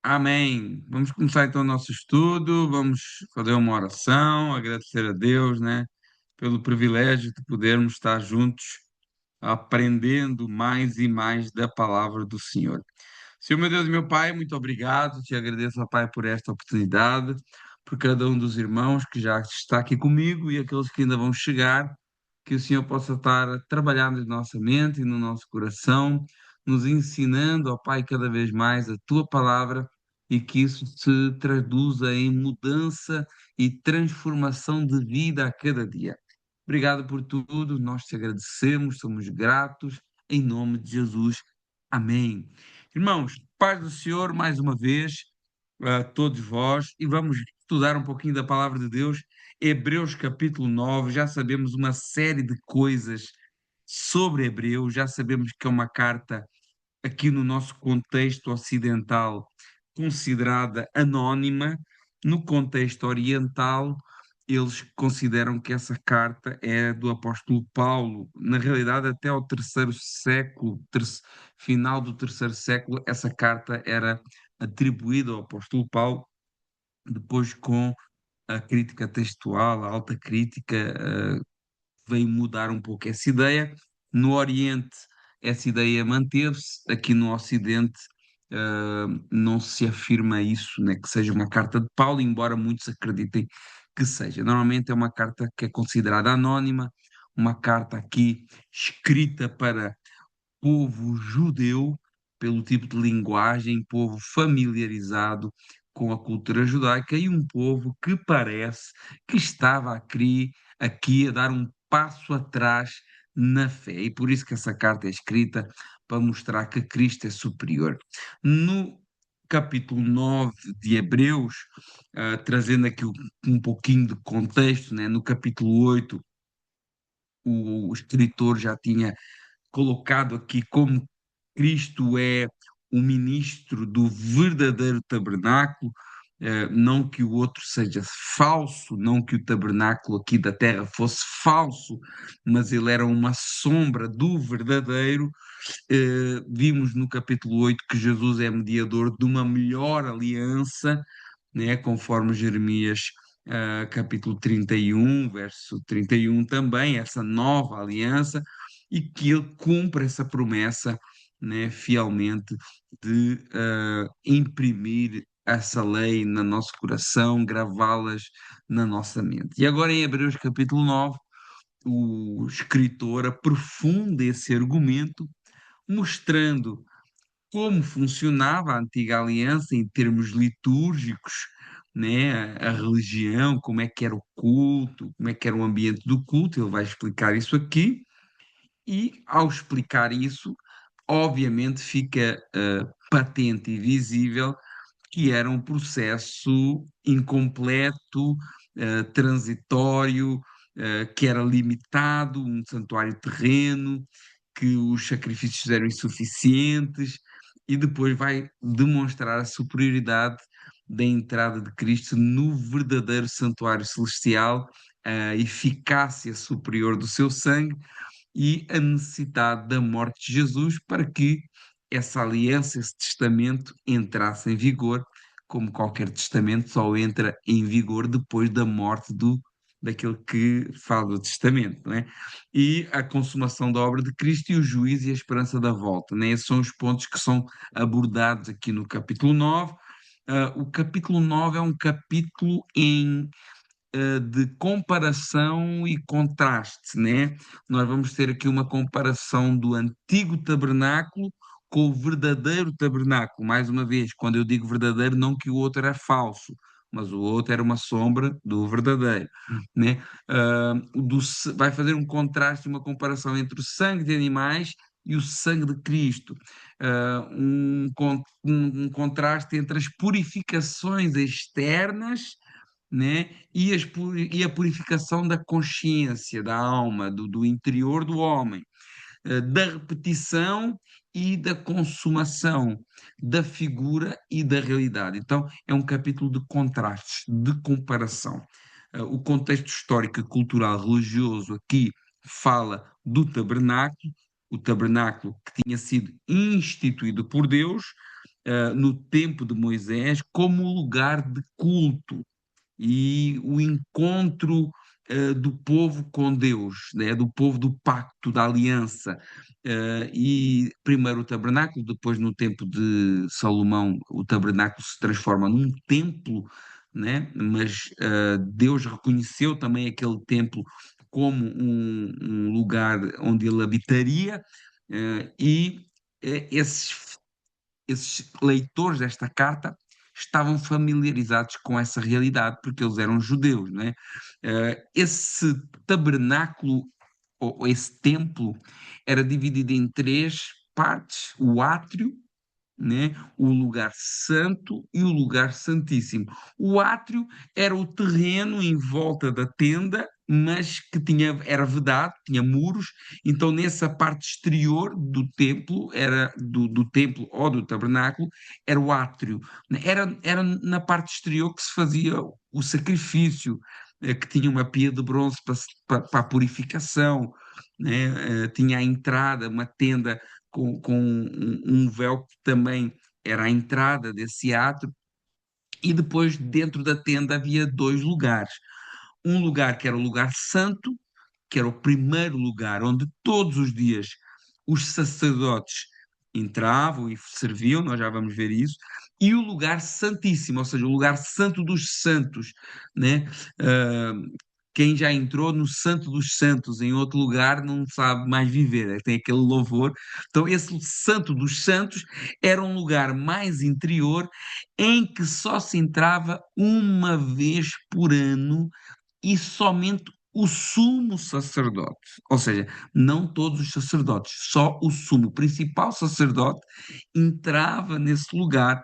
Amém. Vamos começar então o nosso estudo, vamos fazer uma oração, agradecer a Deus, né, pelo privilégio de podermos estar juntos, aprendendo mais e mais da palavra do Senhor. Senhor, meu Deus e meu Pai, muito obrigado, te agradeço, ó Pai, por esta oportunidade, por cada um dos irmãos que já está aqui comigo e aqueles que ainda vão chegar, que o Senhor possa estar a trabalhar na nossa mente e no nosso coração, nos ensinando, ó Pai, cada vez mais a tua palavra e que isso se traduza em mudança e transformação de vida a cada dia. Obrigado por tudo, nós te agradecemos, somos gratos, em nome de Jesus. Amém. Irmãos, paz do Senhor, mais uma vez, a todos vós, e vamos estudar um pouquinho da palavra de Deus. Hebreus capítulo 9, já sabemos uma série de coisas sobre Hebreus, já sabemos que é uma carta aqui no nosso contexto ocidental, considerada anónima. No contexto oriental, eles consideram que essa carta é do apóstolo Paulo. Na realidade, até ao terceiro século, final do terceiro século, essa carta era atribuída ao apóstolo Paulo. Depois, com a crítica textual, a alta crítica, veio mudar um pouco essa ideia. No Oriente, essa ideia manteve-se, aqui no Ocidente, não se afirma isso, né, que seja uma carta de Paulo, embora muitos acreditem que seja. Normalmente é uma carta que é considerada anónima, uma carta aqui escrita para povo judeu, pelo tipo de linguagem, povo familiarizado com a cultura judaica e um povo que parece que estava aqui a dar um passo atrás na fé. E por isso que essa carta é escrita para mostrar que Cristo é superior. No capítulo 9 de Hebreus, trazendo aqui um pouquinho de contexto, né? No capítulo 8, o escritor já tinha colocado aqui como Cristo é o ministro do verdadeiro tabernáculo, não que o outro seja falso, não que o tabernáculo aqui da terra fosse falso, mas ele era uma sombra do verdadeiro. Vimos no capítulo 8 que Jesus é mediador de uma melhor aliança, né, conforme Jeremias capítulo 31, verso 31 também, essa nova aliança, e que ele cumpre essa promessa, né, fielmente de imprimir essa lei no nosso coração, gravá-las na nossa mente. E agora em Hebreus capítulo 9, o escritor aprofunda esse argumento, mostrando como funcionava a antiga aliança em termos litúrgicos, né? A religião, como é que era o culto, como é que era o ambiente do culto, ele vai explicar isso aqui, e ao explicar isso, obviamente fica patente e visível que era um processo incompleto, transitório, que era limitado, um santuário terreno, que os sacrifícios eram insuficientes, e depois vai demonstrar a superioridade da entrada de Cristo no verdadeiro santuário celestial, a eficácia superior do seu sangue e a necessidade da morte de Jesus para que essa aliança, esse testamento entrasse em vigor, como qualquer testamento só entra em vigor depois da morte daquele que faz o testamento, não é? E a consumação da obra de Cristo e o juízo e a esperança da volta, né? Esses são os pontos que são abordados aqui no capítulo 9. O capítulo 9 é um capítulo de comparação e contraste, né? Nós vamos ter aqui uma comparação do antigo tabernáculo com o verdadeiro tabernáculo. Mais uma vez, quando eu digo verdadeiro, não que o outro era falso, mas o outro era uma sombra do verdadeiro, né? Vai fazer um contraste, uma comparação entre o sangue de animais e o sangue de Cristo. Um contraste entre as purificações externas, né? E a purificação da consciência, da alma, do interior do homem, da repetição e da consumação, da figura e da realidade. Então, é um capítulo de contrastes, de comparação. O contexto histórico, cultural, religioso aqui fala do tabernáculo, o tabernáculo que tinha sido instituído por Deus, no tempo de Moisés como lugar de culto e o encontro do povo com Deus, né? Do povo do pacto, da aliança. E primeiro o tabernáculo, depois no tempo de Salomão, o tabernáculo se transforma num templo, né? Mas Deus reconheceu também aquele templo como um lugar onde ele habitaria, e esses leitores desta carta estavam familiarizados com essa realidade, porque eles eram judeus, não é? Esse tabernáculo, ou esse templo, era dividido em três partes: o átrio, né? O lugar santo e o lugar santíssimo. O átrio era o terreno em volta da tenda, mas que era vedado, tinha muros, então nessa parte exterior do templo, do templo ou do tabernáculo, era o átrio. Era na parte exterior que se fazia o sacrifício, que tinha uma pia de bronze para a purificação, né? Tinha a entrada, uma tenda com um véu que também era a entrada desse átrio, e depois dentro da tenda havia dois lugares. Um lugar que era o lugar santo, que era o primeiro lugar onde todos os dias os sacerdotes entravam e serviam, nós já vamos ver isso, e o lugar santíssimo, ou seja, o lugar santo dos santos, né? Ah, quem já entrou no Santo dos Santos em outro lugar não sabe mais viver, tem aquele louvor. Então, esse Santo dos Santos era um lugar mais interior em que só se entrava uma vez por ano e somente o sumo sacerdote. Ou seja, não todos os sacerdotes, só o sumo, o principal sacerdote, entrava nesse lugar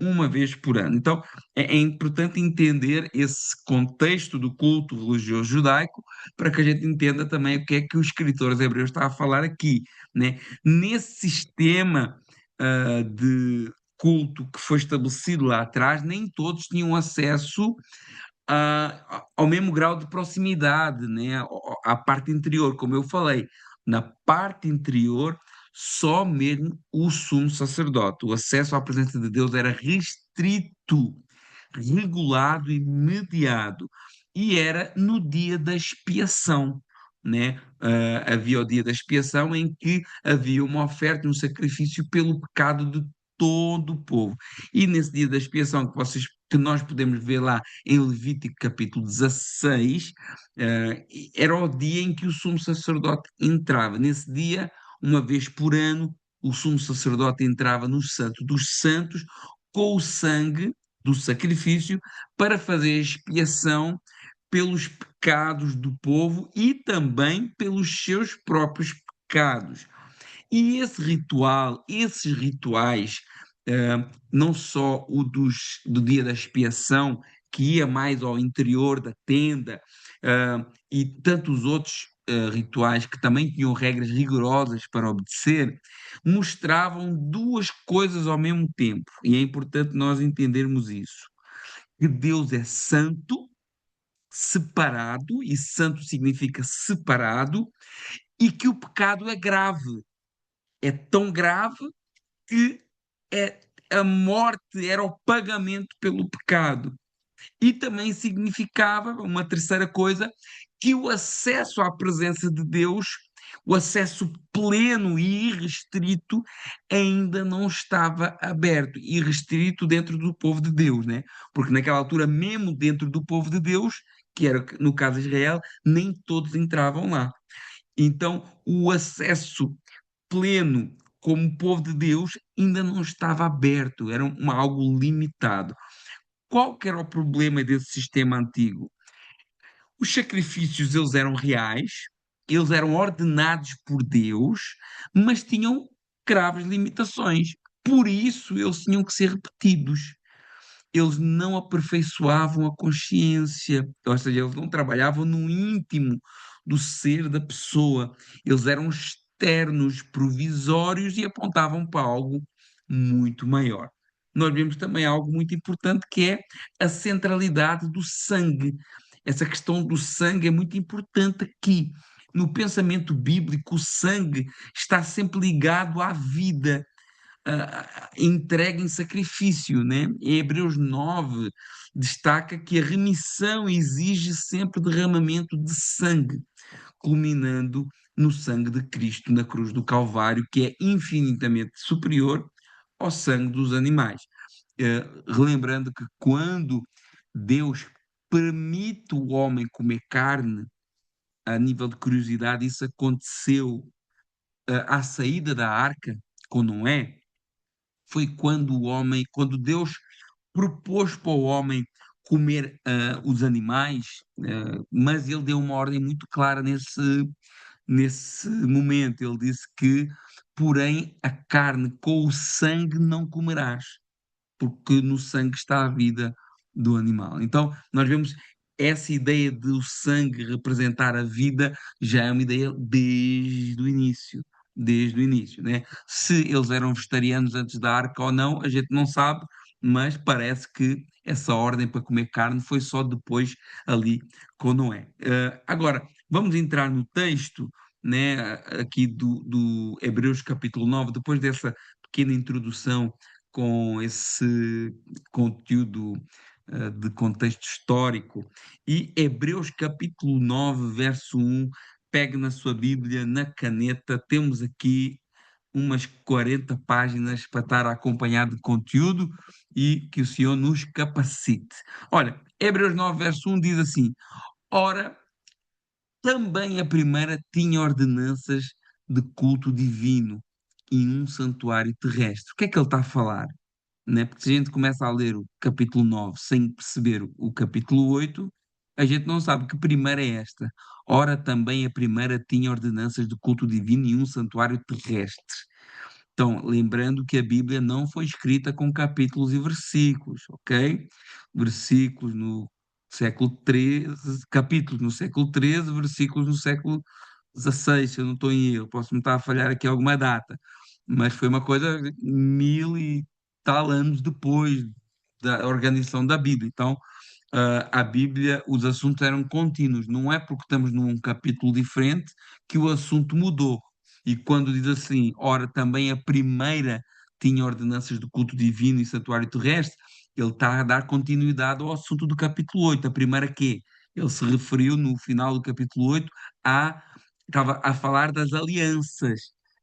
uma vez por ano. Então, é importante entender esse contexto do culto religioso judaico para que a gente entenda também o que é que o escritor de Hebreus está a falar aqui, né? Nesse sistema de culto que foi estabelecido lá atrás, nem todos tinham acesso ao mesmo grau de proximidade, né? À parte interior, como eu falei. Na parte interior, só mesmo o sumo sacerdote. O acesso à presença de Deus era restrito, regulado e mediado. E era no dia da expiação, né? Havia o dia da expiação em que havia uma oferta e um sacrifício pelo pecado de todo o povo. E nesse dia da expiação que nós podemos ver lá em Levítico capítulo 16, era o dia em que o sumo sacerdote entrava. Nesse dia, uma vez por ano, o sumo sacerdote entrava no Santo dos Santos com o sangue do sacrifício para fazer expiação pelos pecados do povo e também pelos seus próprios pecados. E esses rituais, não só do dia da expiação, que ia mais ao interior da tenda, e tantos outros rituais que também tinham regras rigorosas para obedecer, mostravam duas coisas ao mesmo tempo. E é importante nós entendermos isso: que Deus é santo, separado, e santo significa separado, e que o pecado é grave. É tão grave que é, a morte era o pagamento pelo pecado. E também significava, uma terceira coisa, que o acesso à presença de Deus, o acesso pleno e irrestrito, ainda não estava aberto, irrestrito dentro do povo de Deus, né? Porque naquela altura, mesmo dentro do povo de Deus, que era no caso de Israel, nem todos entravam lá. Então, o acesso pleno como povo de Deus ainda não estava aberto, era algo limitado. Qual que era o problema desse sistema antigo? Os sacrifícios, eles eram reais, eles eram ordenados por Deus, mas tinham graves limitações. Por isso, eles tinham que ser repetidos. Eles não aperfeiçoavam a consciência, ou seja, eles não trabalhavam no íntimo do ser da pessoa. Eles eram externos, provisórios e apontavam para algo muito maior. Nós vemos também algo muito importante que é a centralidade do sangue. Essa questão do sangue é muito importante aqui. No pensamento bíblico, o sangue está sempre ligado à vida. entregue em sacrifício, né? Em Hebreus 9 destaca que a remissão exige sempre derramamento de sangue, culminando no sangue de Cristo na cruz do Calvário, que é infinitamente superior ao sangue dos animais. Relembrando que quando Deus permite o homem comer carne, a nível de curiosidade, isso aconteceu à saída da arca com Noé, foi quando Deus propôs para o homem comer os animais, mas ele deu uma ordem muito clara nesse momento. Ele disse que, porém, a carne com o sangue não comerás, porque no sangue está a vida do animal. Então, nós vemos essa ideia de o sangue representar a vida, já é uma ideia desde o início, né? Se eles eram vegetarianos antes da arca ou não, a gente não sabe, mas parece que essa ordem para comer carne foi só depois ali com Noé. Agora, vamos entrar no texto, né, aqui do Hebreus capítulo 9, depois dessa pequena introdução com esse conteúdo de contexto histórico. E Hebreus capítulo 9, verso 1, pegue na sua Bíblia, na caneta, temos aqui umas 40 páginas para estar a acompanhar de conteúdo e que o Senhor nos capacite. Olha, Hebreus 9, verso 1 diz assim: Ora, também a primeira tinha ordenanças de culto divino em um santuário terrestre. O que é que ele está a falar? Né? Porque se a gente começa a ler o capítulo 9 sem perceber o capítulo 8, a gente não sabe que primeira é esta. Ora, também a primeira tinha ordenanças de culto divino e um santuário terrestre. Então, lembrando que a Bíblia não foi escrita com capítulos e versículos, ok? Versículos no século XIII, capítulos no século XIII, versículos no século XVI, se eu não estou em erro. Posso-me estar a falhar aqui alguma data, mas foi uma coisa 1000 e tal anos depois da organização da Bíblia. Então, a Bíblia, os assuntos eram contínuos. Não é porque estamos num capítulo diferente que o assunto mudou. E quando diz assim, ora, também a primeira tinha ordenanças de culto divino e santuário terrestre, ele está a dar continuidade ao assunto do capítulo 8. A primeira quê? Ele se referiu no final do capítulo 8 a, estava a falar das alianças,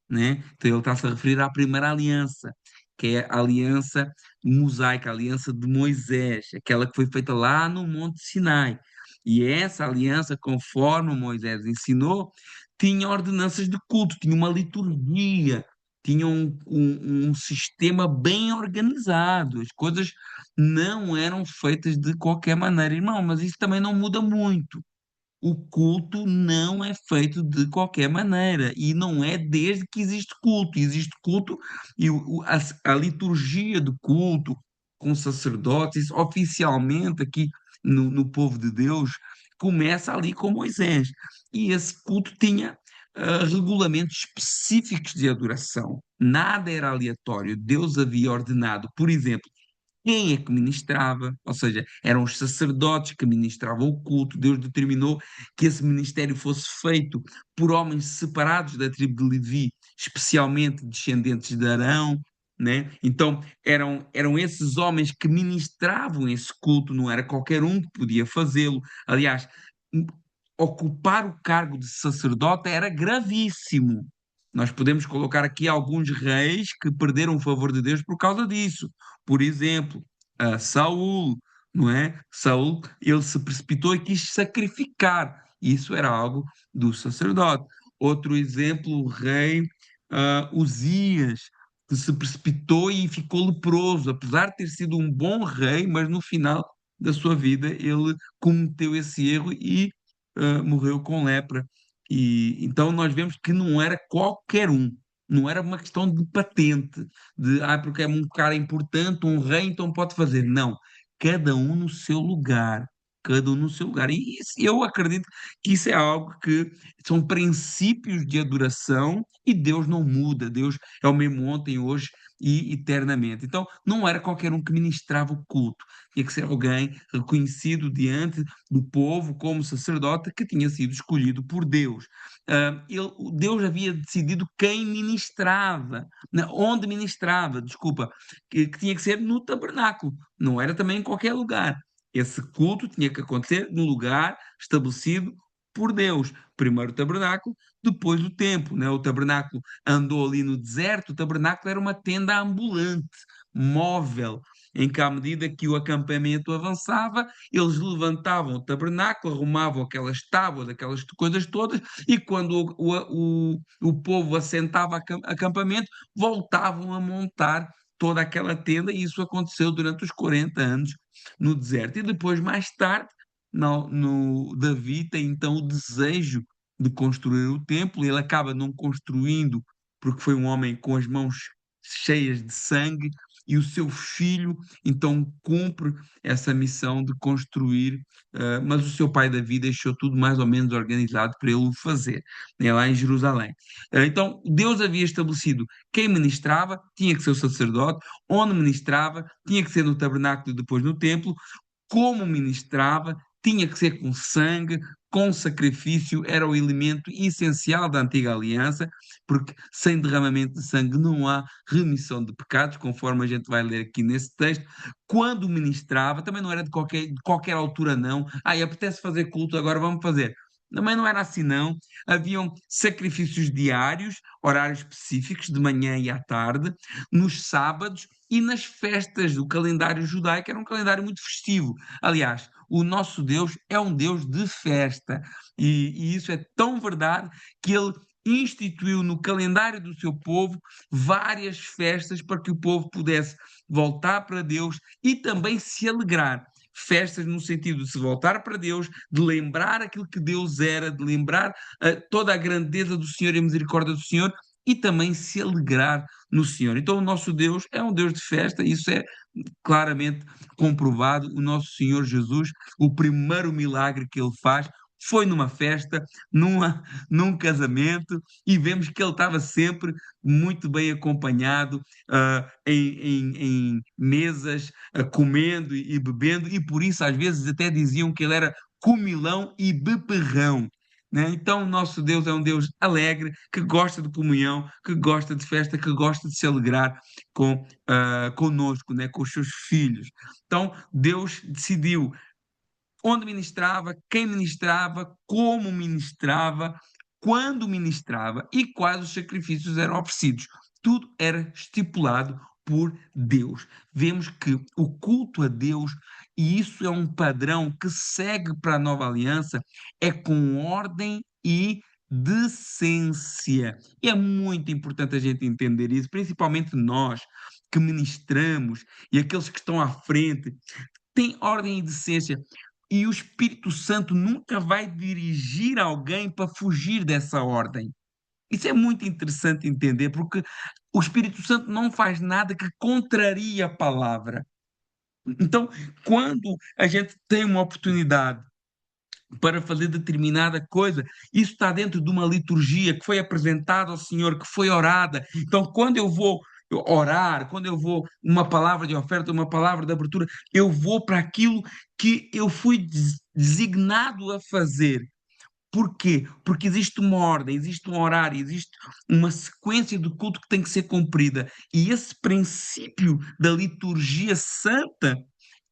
né? Então ele está-se a referir à primeira aliança, que é a aliança mosaica, a aliança de Moisés, aquela que foi feita lá no Monte Sinai. E essa aliança, conforme Moisés ensinou, tinha ordenanças de culto, tinha uma liturgia, tinha um sistema bem organizado. As coisas não eram feitas de qualquer maneira, irmão, mas isso também não muda muito. O culto não é feito de qualquer maneira e não é desde que existe culto. Existe culto e a liturgia do culto com sacerdotes, oficialmente aqui no povo de Deus, começa ali com Moisés. E esse culto tinha regulamentos específicos de adoração. Nada era aleatório. Deus havia ordenado, por exemplo, quem é que ministrava, ou seja, eram os sacerdotes que ministravam o culto. Deus determinou que esse ministério fosse feito por homens separados da tribo de Levi, especialmente descendentes de Arão, né? Então, eram esses homens que ministravam esse culto, não era qualquer um que podia fazê-lo. Aliás, ocupar o cargo de sacerdote era gravíssimo. Nós podemos colocar aqui alguns reis que perderam o favor de Deus por causa disso. Por exemplo, Saul, não é? Saul, ele se precipitou e quis sacrificar. Isso era algo do sacerdote. Outro exemplo, o rei Uzias, que se precipitou e ficou leproso, apesar de ter sido um bom rei, mas no final da sua vida ele cometeu esse erro e morreu com lepra. E então nós vemos que não era qualquer um, não era uma questão de patente, de porque é um cara importante, um rei, então pode fazer. Não, cada um no seu lugar. Cada um no seu lugar. E eu acredito que isso é algo que são princípios de adoração e Deus não muda. Deus é o mesmo ontem, hoje e eternamente. Então, não era qualquer um que ministrava o culto, tinha que ser alguém reconhecido diante do povo como sacerdote que tinha sido escolhido por Deus. Deus havia decidido quem ministrava, onde ministrava, desculpa, que tinha que ser no tabernáculo, não era também em qualquer lugar. Esse culto tinha que acontecer no lugar estabelecido por Deus. Primeiro o tabernáculo, depois o templo, né? O tabernáculo andou ali no deserto, o tabernáculo era uma tenda ambulante, móvel, em que à medida que o acampamento avançava, eles levantavam o tabernáculo, arrumavam aquelas tábuas, aquelas coisas todas, e quando o povo assentava acampamento, voltavam a montar toda aquela tenda, e isso aconteceu durante os 40 anos no deserto. E depois, mais tarde, Davi tem então o desejo de construir o templo, ele acaba não construindo porque foi um homem com as mãos cheias de sangue, e o seu filho então cumpre essa missão de construir, mas o seu pai Davi deixou tudo mais ou menos organizado para ele o fazer, né, lá em Jerusalém. Então, Deus havia estabelecido quem ministrava, tinha que ser o sacerdote, onde ministrava, tinha que ser no tabernáculo e depois no templo, como ministrava, tinha que ser com sangue, com sacrifício, era o elemento essencial da antiga aliança, porque sem derramamento de sangue não há remissão de pecados, conforme a gente vai ler aqui nesse texto. Quando ministrava, também não era de qualquer altura, não. Apetece fazer culto, agora vamos fazer. Também não era assim, não. Haviam sacrifícios diários, horários específicos, de manhã e à tarde, nos sábados e nas festas do calendário judaico, era um calendário muito festivo. Aliás, o nosso Deus é um Deus de festa, e isso é tão verdade que ele instituiu no calendário do seu povo várias festas para que o povo pudesse voltar para Deus e também se alegrar. Festas no sentido de se voltar para Deus, de lembrar aquilo que Deus era, de lembrar toda a grandeza do Senhor e a misericórdia do Senhor, e também se alegrar no Senhor. Então, o nosso Deus é um Deus de festa, isso é claramente comprovado. O nosso Senhor Jesus, o primeiro milagre que ele faz foi numa festa, num casamento, e vemos que ele estava sempre muito bem acompanhado, em mesas, comendo e bebendo, e por isso às vezes até diziam que ele era comilão e beberrão. Né? Então, o nosso Deus é um Deus alegre, que gosta de comunhão, que gosta de festa, que gosta de se alegrar conosco, né? Com os seus filhos. Então, Deus decidiu onde ministrava, quem ministrava, como ministrava, quando ministrava e quais os sacrifícios eram oferecidos. Tudo era estipulado por Deus. Vemos que o culto a Deus, e isso é um padrão que segue para a nova aliança, é com ordem e decência. E é muito importante a gente entender isso, principalmente nós que ministramos e aqueles que estão à frente, tem ordem e decência. E o Espírito Santo nunca vai dirigir alguém para fugir dessa ordem. Isso é muito interessante entender, porque o Espírito Santo não faz nada que contrarie a palavra. Então, quando a gente tem uma oportunidade para fazer determinada coisa, isso está dentro de uma liturgia que foi apresentada ao Senhor, que foi orada. Então, quando eu vou orar, quando eu vou uma palavra de oferta, uma palavra de abertura, eu vou para aquilo que eu fui designado a fazer. Porquê? Porque existe uma ordem, existe um horário, existe uma sequência de culto que tem que ser cumprida. E esse princípio da liturgia santa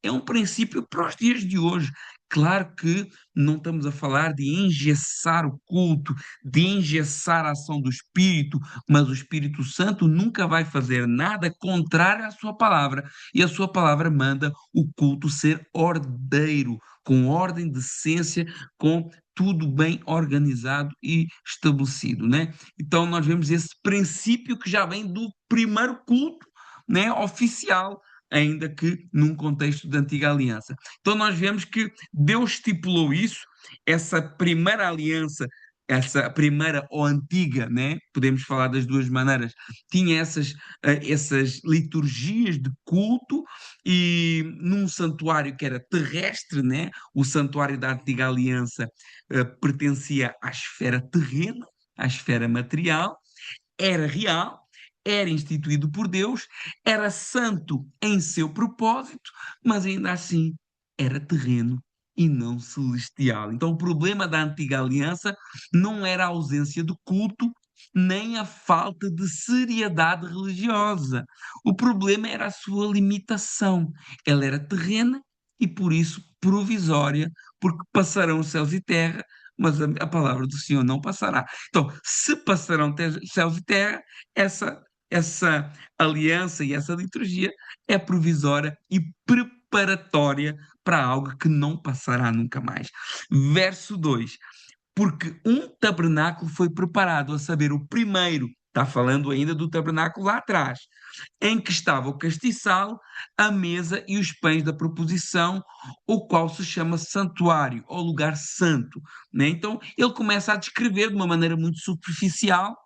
é um princípio para os dias de hoje. Claro que não estamos a falar de engessar o culto, de engessar a ação do Espírito, mas o Espírito Santo nunca vai fazer nada contrário à sua palavra. E a sua palavra manda o culto ser ordeiro, com ordem, decência, com tudo bem organizado e estabelecido, né? Então nós vemos esse princípio que já vem do primeiro culto, né, oficial, ainda que num contexto de antiga aliança. Então nós vemos que Deus estipulou isso, essa primeira aliança, essa primeira ou antiga, né? Podemos falar das duas maneiras, tinha essas liturgias de culto, e num santuário que era terrestre, né? O santuário da antiga aliança pertencia à esfera terrena, à esfera material, era real, era instituído por Deus, era santo em seu propósito, mas ainda assim era terreno e não celestial. Então, o problema da antiga aliança não era a ausência de culto, nem a falta de seriedade religiosa. O problema era a sua limitação. Ela era terrena e, por isso, provisória, porque passarão os céus e terra, mas a palavra do Senhor não passará. Então, se passarão céus e terra, essa aliança e essa liturgia é provisória e preparatória para algo que não passará nunca mais. Verso 2: porque um tabernáculo foi preparado, a saber, o primeiro, está falando ainda do tabernáculo lá atrás, em que estava o castiçal, a mesa e os pães da proposição, o qual se chama santuário, ou lugar santo, né? Então, ele começa a descrever de uma maneira muito superficial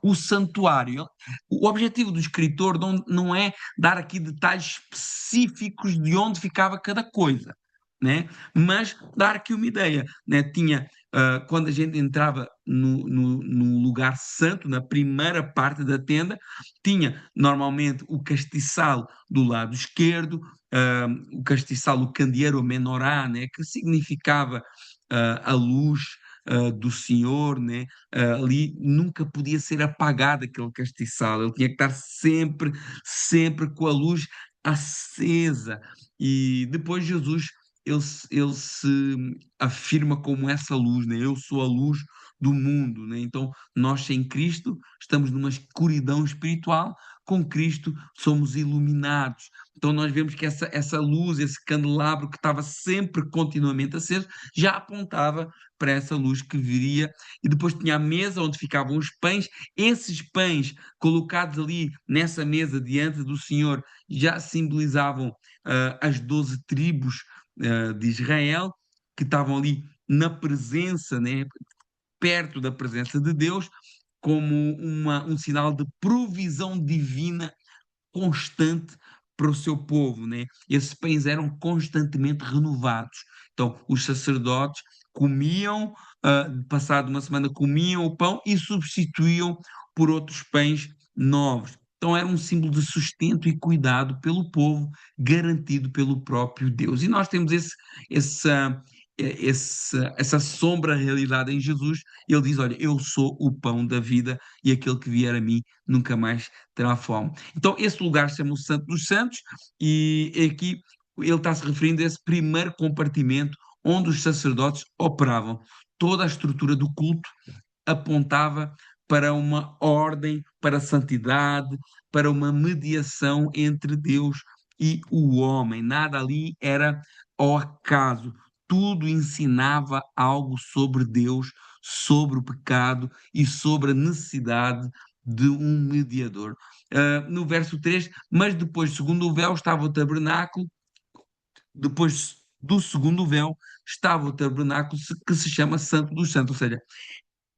o santuário. O objetivo do escritor não é dar aqui detalhes específicos de onde ficava cada coisa, né? Mas dar aqui uma ideia, né? Quando a gente entrava no lugar santo, na primeira parte da tenda, tinha normalmente o castiçal do lado esquerdo, o castiçal, o candeeiro, a menorá, né? Que significava a luz do Senhor, né? Ali nunca podia ser apagado aquele castiçal, ele tinha que estar sempre, sempre com a luz acesa. E depois Jesus, ele se afirma como essa luz, né? Eu sou a luz do mundo, né? Então, nós sem Cristo estamos numa escuridão espiritual, com Cristo somos iluminados. Então, nós vemos que essa luz, esse candelabro que estava sempre continuamente aceso, já apontava para essa luz que viria, e depois tinha a mesa onde ficavam os pães. Esses pães colocados ali nessa mesa diante do Senhor já simbolizavam as 12 tribos de Israel, que estavam ali na presença, né, perto da presença de Deus, como um sinal de provisão divina constante para o seu povo, né? Esses pães eram constantemente renovados. Então, os sacerdotes comiam, passado uma semana comiam o pão e substituíam por outros pães novos. Então, era um símbolo de sustento e cuidado pelo povo, garantido pelo próprio Deus. E nós temos essa, essa sombra realidade em Jesus. Ele diz: olha, eu sou o pão da vida e aquele que vier a mim nunca mais terá fome. Então, esse lugar chama o Santo dos Santos, e aqui ele está se referindo a esse primeiro compartimento onde os sacerdotes operavam. Toda a estrutura do culto apontava para uma ordem, para a santidade, para uma mediação entre Deus e o homem. Nada ali era ao acaso. Tudo ensinava algo sobre Deus, sobre o pecado e sobre a necessidade de um mediador. No verso 3: mas depois, segundo o véu, estava o tabernáculo, depois do segundo véu, estava o tabernáculo que se chama Santo dos Santos, ou seja,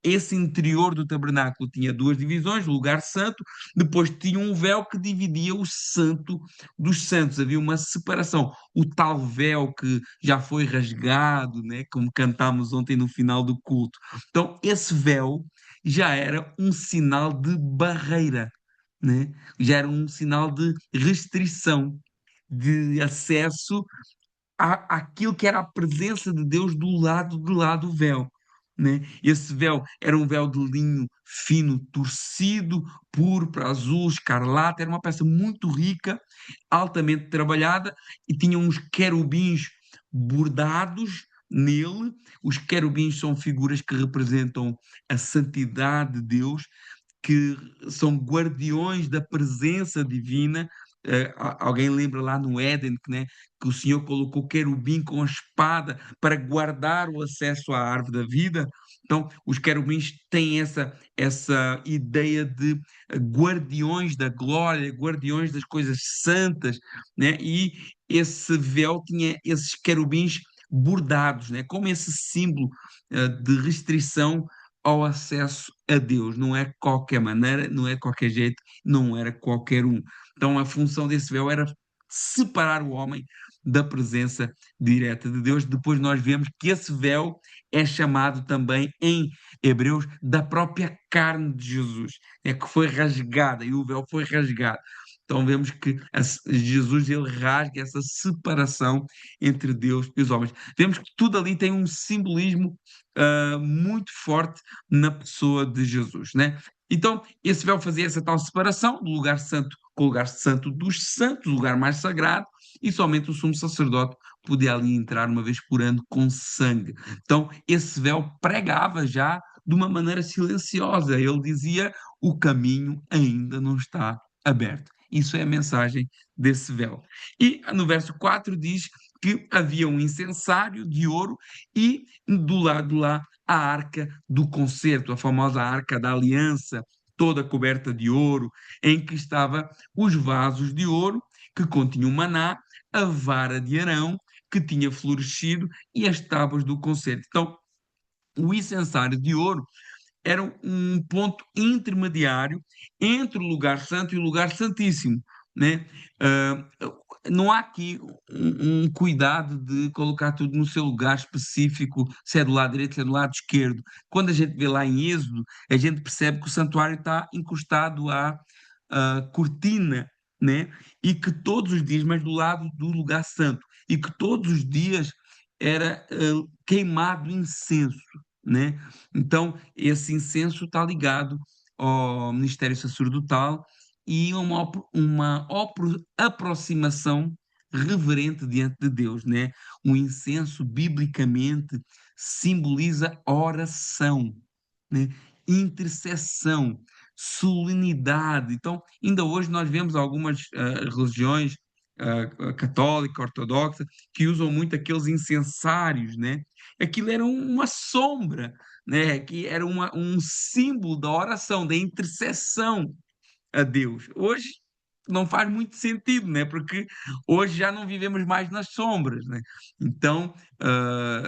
esse interior do tabernáculo tinha duas divisões, o lugar santo, depois tinha um véu que dividia o santo dos santos, havia uma separação. O tal véu que já foi rasgado, né, como cantámos ontem no final do culto. Então, esse véu já era um sinal de barreira, né? Já era um sinal de restrição, de acesso àquilo que era a presença de Deus do lado do véu, né? Esse véu era um véu de linho fino, torcido, púrpura, azul, escarlate, era uma peça muito rica, altamente trabalhada, e tinha uns querubins bordados nele. Os querubins são figuras que representam a santidade de Deus, que são guardiões da presença divina. Alguém lembra lá no Éden, né, que o Senhor colocou querubim com a espada para guardar o acesso à árvore da vida? Então, os querubins têm essa ideia de guardiões da glória, guardiões das coisas santas, né? E esse véu tinha esses querubins bordados, né? Como esse símbolo de restrição ao acesso a Deus. Não é qualquer maneira, não é qualquer jeito, não era qualquer um. Então a função desse véu era separar o homem da presença direta de Deus. Depois nós vemos que esse véu é chamado também em Hebreus da própria carne de Jesus, é que foi rasgada e o véu foi rasgado. Então vemos que Jesus ele rasga essa separação entre Deus e os homens. Vemos que tudo ali tem um simbolismo muito forte na pessoa de Jesus, né? Então, esse véu fazia essa tal separação do lugar santo com o lugar santo dos santos, o lugar mais sagrado, e somente o sumo sacerdote podia ali entrar uma vez por ano com sangue. Então, esse véu pregava já de uma maneira silenciosa. Ele dizia: o caminho ainda não está aberto. Isso é a mensagem desse véu. E no verso 4 diz que havia um incensário de ouro e do lado lá a arca do concerto, a famosa arca da aliança, toda coberta de ouro, em que estavam os vasos de ouro que continham maná, a vara de Arão que tinha florescido e as tábuas do concerto. Então, o incensário de ouro era um ponto intermediário entre o lugar santo e o lugar santíssimo, né? Ah, não há aqui um cuidado de colocar tudo no seu lugar específico, se é do lado direito, se é do lado esquerdo. Quando a gente vê lá em Êxodo, a gente percebe que o santuário está encostado à cortina, né? E que todos os dias, mas do lado do lugar santo, e que todos os dias era queimado incenso, né? Então, esse incenso está ligado ao ministério sacerdotal e a uma aproximação reverente diante de Deus, né? O incenso, biblicamente, simboliza oração, né? Intercessão, solenidade. Então, ainda hoje nós vemos algumas religiões católica, ortodoxa, que usam muito aqueles incensários, né? Aquilo era uma sombra, né? Que era um símbolo da oração, da intercessão a Deus. Hoje não faz muito sentido, né? Porque hoje já não vivemos mais nas sombras, né? Então,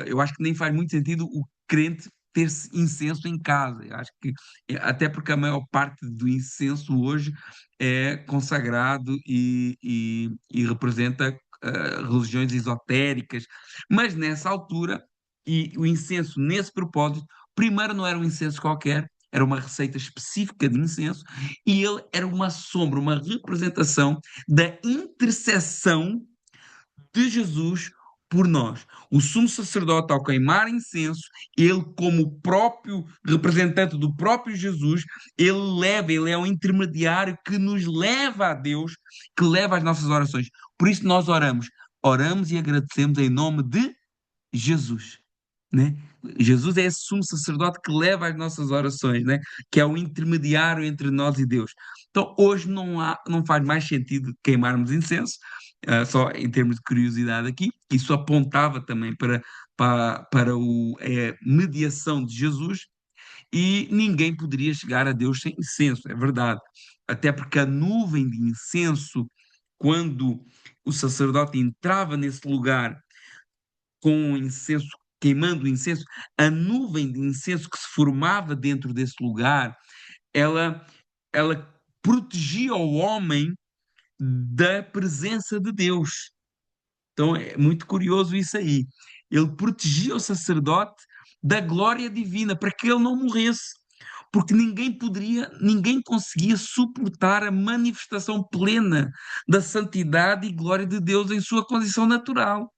eu acho que nem faz muito sentido o crente ter incenso em casa. Eu acho que, até porque a maior parte do incenso hoje é consagrado e representa religiões esotéricas, mas nessa altura, e o incenso nesse propósito, primeiro não era um incenso qualquer, era uma receita específica de incenso, e ele era uma sombra, uma representação da intercessão de Jesus por nós. O sumo sacerdote, ao queimar incenso, ele, como próprio representante do próprio Jesus, ele é um intermediário que nos leva a Deus, que leva as nossas orações. Por isso nós oramos e agradecemos em nome de Jesus, né? Jesus é esse sumo sacerdote que leva as nossas orações, né? Que é o intermediário entre nós e Deus. Então, hoje não faz mais sentido queimarmos incenso, só em termos de curiosidade aqui, isso apontava também para a mediação de Jesus, e ninguém poderia chegar a Deus sem incenso, é verdade. Até porque a nuvem de incenso, quando o sacerdote entrava nesse lugar com o incenso, queimando o incenso, a nuvem de incenso que se formava dentro desse lugar, ela, ela protegia o homem da presença de Deus. Então é muito curioso isso aí. Ele protegia o sacerdote da glória divina para que ele não morresse, porque ninguém conseguia suportar a manifestação plena da santidade e glória de Deus em sua condição natural.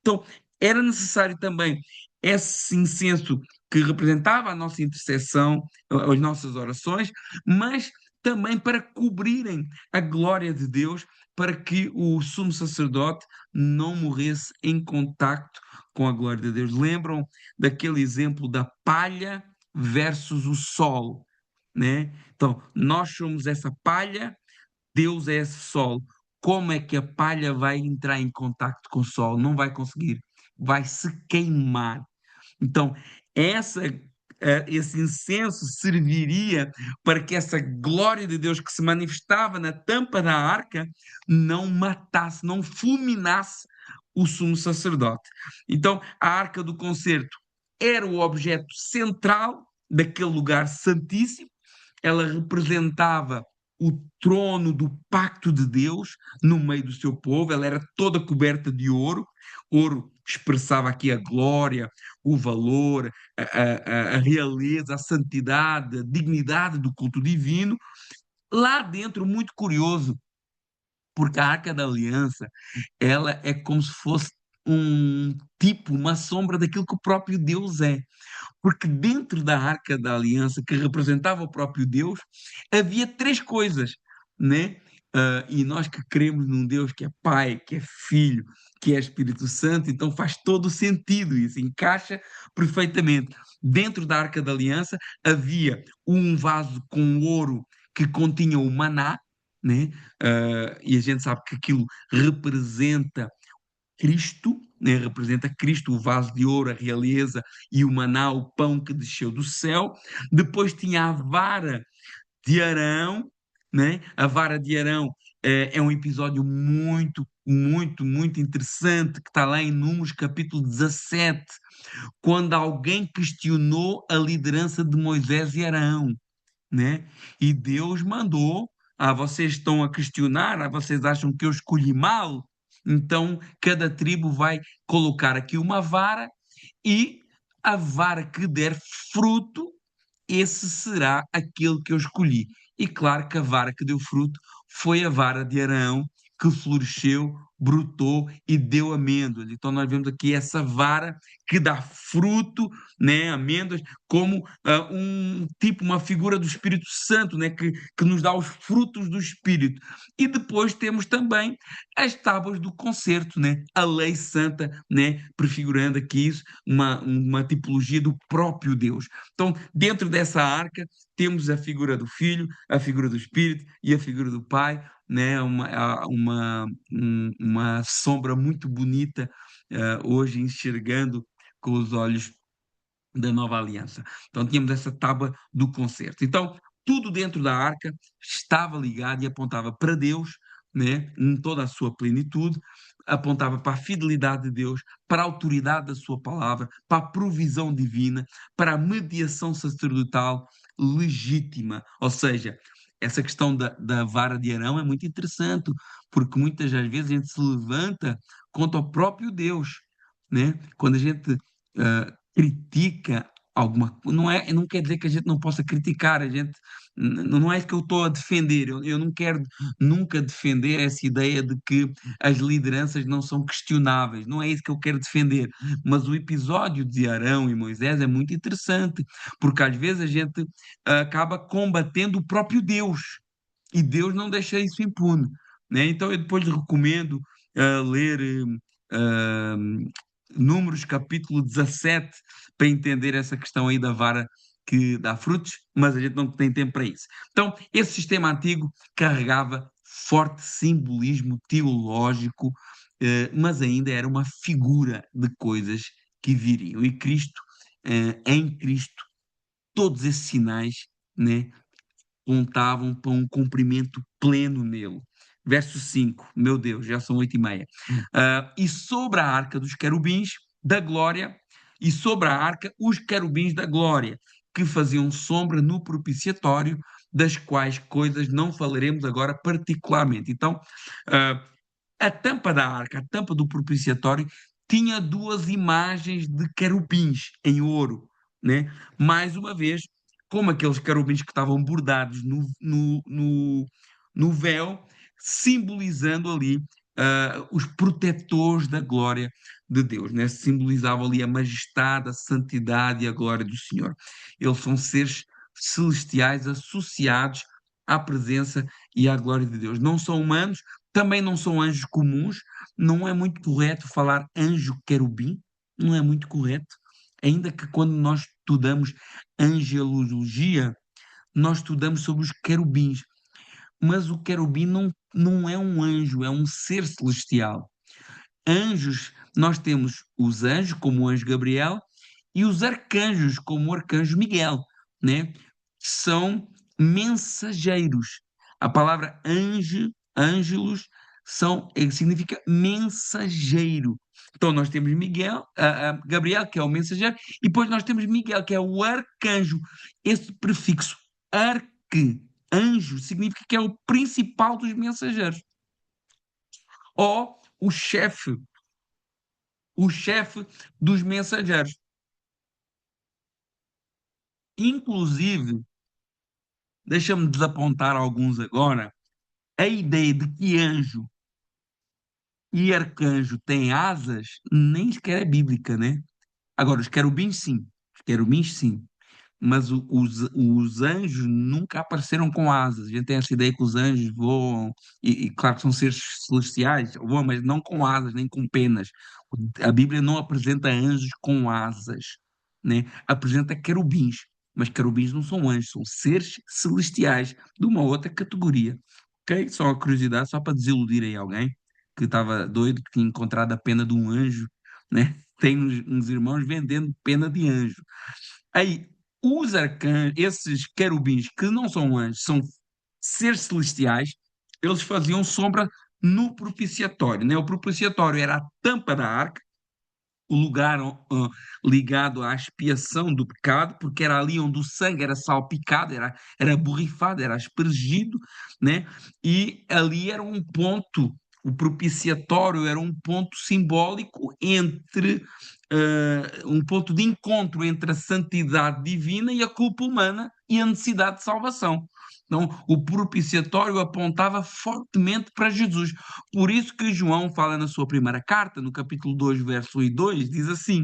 Então, era necessário também esse incenso que representava a nossa intercessão, as nossas orações, mas também para cobrirem a glória de Deus, para que o sumo sacerdote não morresse em contacto com a glória de Deus. Lembram daquele exemplo da palha versus o sol, né? Então, nós somos essa palha, Deus é esse sol. Como é que a palha vai entrar em contacto com o sol? Não vai conseguir. Vai se queimar. Então, esse incenso serviria para que essa glória de Deus que se manifestava na tampa da arca não matasse, não fulminasse o sumo sacerdote. Então, a arca do concerto era o objeto central daquele lugar santíssimo, ela representava o trono do pacto de Deus no meio do seu povo. Ela era toda coberta de ouro. Ouro expressava aqui a glória, o valor, a realeza, a santidade, a dignidade do culto divino. Lá dentro, muito curioso, porque a Arca da Aliança, ela é como se fosse um tipo, uma sombra daquilo que o próprio Deus é. Porque dentro da Arca da Aliança, que representava o próprio Deus, havia três coisas, né? E nós que cremos num Deus que é Pai, que é Filho, que é Espírito Santo, então faz todo o sentido isso, encaixa perfeitamente. Dentro da Arca da Aliança havia um vaso com ouro que continha o maná, né? E a gente sabe que aquilo representa Cristo, né? Representa Cristo, o vaso de ouro, a realeza, e o maná, o pão que desceu do céu. Depois tinha a vara de Arão, né? A vara de Arão é um episódio muito interessante que está lá em Números capítulo 17, quando alguém questionou a liderança de Moisés e Arão, né? E Deus mandou: vocês estão a questionar, vocês acham que eu escolhi mal? Então cada tribo vai colocar aqui uma vara, e a vara que der fruto, esse será aquele que eu escolhi. E claro que a vara que deu fruto foi a vara de Arão, que floresceu, brotou e deu amêndoas. Então nós vemos aqui essa vara que dá fruto, né, amêndoas, como um tipo, uma figura do Espírito Santo, né, que nos dá os frutos do Espírito. E depois temos também as tábuas do concerto, né, a lei santa, né, prefigurando aqui isso, uma tipologia do próprio Deus. Então, dentro dessa arca, temos a figura do Filho, a figura do Espírito e a figura do Pai, né? Uma sombra muito bonita, hoje enxergando com os olhos da nova aliança. Então tínhamos essa tábua do concerto. Então, tudo dentro da arca estava ligado e apontava para Deus, né, em toda a sua plenitude, apontava para a fidelidade de Deus, para a autoridade da sua palavra, para a provisão divina, para a mediação sacerdotal legítima. Ou seja, essa questão da vara de Arão é muito interessante, porque muitas das vezes a gente se levanta contra o próprio Deus, né? Quando a gente critica alguma coisa, não quer dizer que a gente não possa criticar, a gente não é isso que eu estou a defender, eu não quero nunca defender essa ideia de que as lideranças não são questionáveis, não é isso que eu quero defender, mas o episódio de Arão e Moisés é muito interessante, porque às vezes a gente acaba combatendo o próprio Deus, e Deus não deixa isso impune, né? Então eu depois recomendo ler uh, Números capítulo 17 para entender essa questão aí da vara que dá frutos, mas a gente não tem tempo para isso. Então, esse sistema antigo carregava forte simbolismo teológico, mas ainda era uma figura de coisas que viriam. E Cristo, em Cristo, todos esses sinais, né, contavam para um cumprimento pleno nele. Verso 5, meu Deus, já são 8:30. E sobre a arca dos querubins da glória, e sobre a arca os querubins da glória, que faziam sombra no propiciatório, das quais coisas não falaremos agora particularmente. Então, uh, a tampa da arca, a tampa do propiciatório, tinha duas imagens de querubins em ouro, né? Mais uma vez, como aqueles querubins que estavam bordados no véu, simbolizando ali os protetores da glória de Deus, né? Simbolizavam ali a majestade, a santidade e a glória do Senhor. Eles são seres celestiais associados à presença e à glória de Deus. Não são humanos, também não são anjos comuns, não é muito correto falar anjo querubim, não é muito correto, ainda que quando nós estudamos angelologia, nós estudamos sobre os querubins, mas o querubim não é um anjo, é um ser celestial. Anjos, nós temos os anjos, como o anjo Gabriel, e os arcanjos, como o arcanjo Miguel, né? São mensageiros. A palavra anjo, ângelos, significa mensageiro. Então nós temos Miguel, Gabriel, que é o mensageiro, e depois nós temos Miguel, que é o arcanjo. Esse prefixo arque anjo significa que é o principal dos mensageiros, ou o chefe dos mensageiros. Inclusive, deixa-me desapontar alguns agora, a ideia de que anjo e arcanjo têm asas nem sequer é bíblica, né? Agora, os querubins sim, os querubins sim. Mas os anjos nunca apareceram com asas. A gente tem essa ideia que os anjos voam, e claro que são seres celestiais, voam, mas não com asas, nem com penas. A Bíblia não apresenta anjos com asas, né? Apresenta querubins, mas querubins não são anjos, são seres celestiais de uma outra categoria. Ok? Só uma curiosidade, só para desiludir aí alguém que estava doido, que tinha encontrado a pena de um anjo, né? Tem uns irmãos vendendo pena de anjo. Aí, os arcanos, esses querubins que não são anjos, são seres celestiais, eles faziam sombra no propiciatório, né? O propiciatório era a tampa da arca, o lugar ligado à expiação do pecado, porque era ali onde o sangue era salpicado, era borrifado, era aspergido, né? E ali era um ponto, o propiciatório era um ponto simbólico entre, um ponto de encontro entre a santidade divina e a culpa humana e a necessidade de salvação. Então, o propiciatório apontava fortemente para Jesus. Por isso que João fala na sua primeira carta, no capítulo 2, verso 1 e 2, diz assim: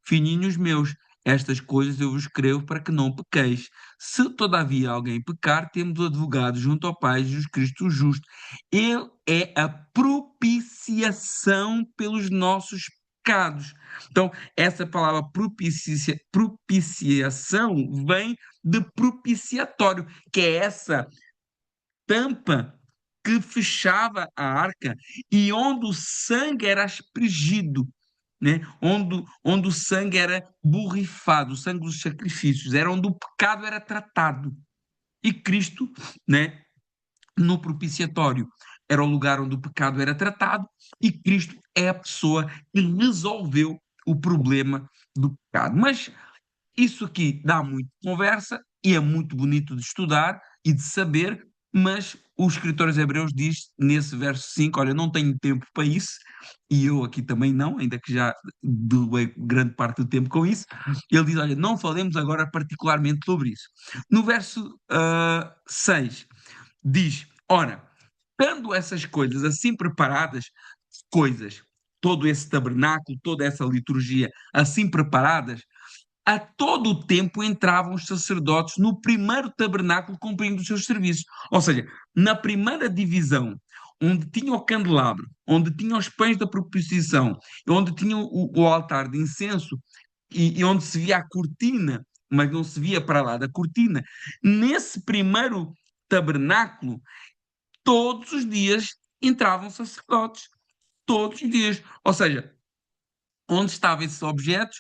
Filhinhos meus, estas coisas eu vos escrevo para que não pequeis. Se todavia alguém pecar, temos o advogado junto ao Pai, Jesus Cristo o justo. Ele é a propiciação pelos nossos pecados. Então, essa palavra propiciação vem de propiciatório, que é essa tampa que fechava a arca e onde o sangue era aspergido, né? Onde o sangue era borrifado, o sangue dos sacrifícios, era onde o pecado era tratado. E Cristo, né, no propiciatório, era o lugar onde o pecado era tratado, e Cristo é a pessoa que resolveu o problema do pecado. Mas isso aqui dá muito conversa e é muito bonito de estudar e de saber, mas os escritores hebreus diz nesse verso 5, olha, não tenho tempo para isso, e eu aqui também não, ainda que já doei grande parte do tempo com isso. Ele diz, olha, não falemos agora particularmente sobre isso. No verso 6 diz, ora, estando essas coisas assim preparadas, coisas, todo esse tabernáculo, toda essa liturgia assim preparadas, a todo o tempo entravam os sacerdotes no primeiro tabernáculo cumprindo os seus serviços. Ou seja, na primeira divisão, onde tinha o candelabro, onde tinha os pães da propiciação, onde tinha o altar de incenso e onde se via a cortina, mas não se via para lá da cortina, nesse primeiro tabernáculo, todos os dias entravam sacerdotes. Todos os dias. Ou seja, onde estavam esses objetos,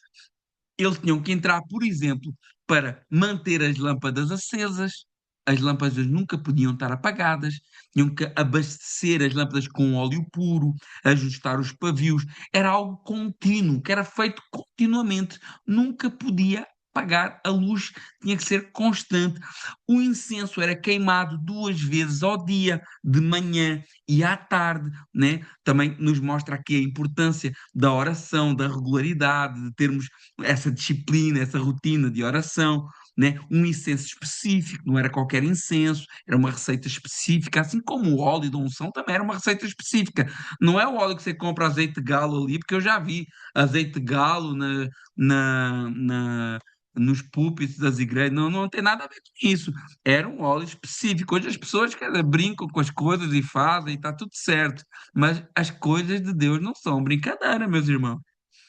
eles tinham que entrar, por exemplo, para manter as lâmpadas acesas. As lâmpadas nunca podiam estar apagadas, tinham que abastecer as lâmpadas com óleo puro, ajustar os pavios. Era algo contínuo, que era feito continuamente. Nunca podia apagar a luz, tinha que ser constante. O incenso era queimado 2 vezes ao dia, de manhã e à tarde, né? Também nos mostra aqui a importância da oração, da regularidade, de termos essa disciplina, essa rotina de oração, né? Um incenso específico, não era qualquer incenso, era uma receita específica, assim como o óleo de unção também era uma receita específica. Não é o óleo que você compra azeite de galo ali, porque eu já vi azeite de galo na, na- nos púlpitos das igrejas, não, não tem nada a ver com isso. Era um óleo específico. Hoje as pessoas brincam com as coisas e fazem, e está tudo certo. Mas as coisas de Deus não são brincadeira, meus irmãos.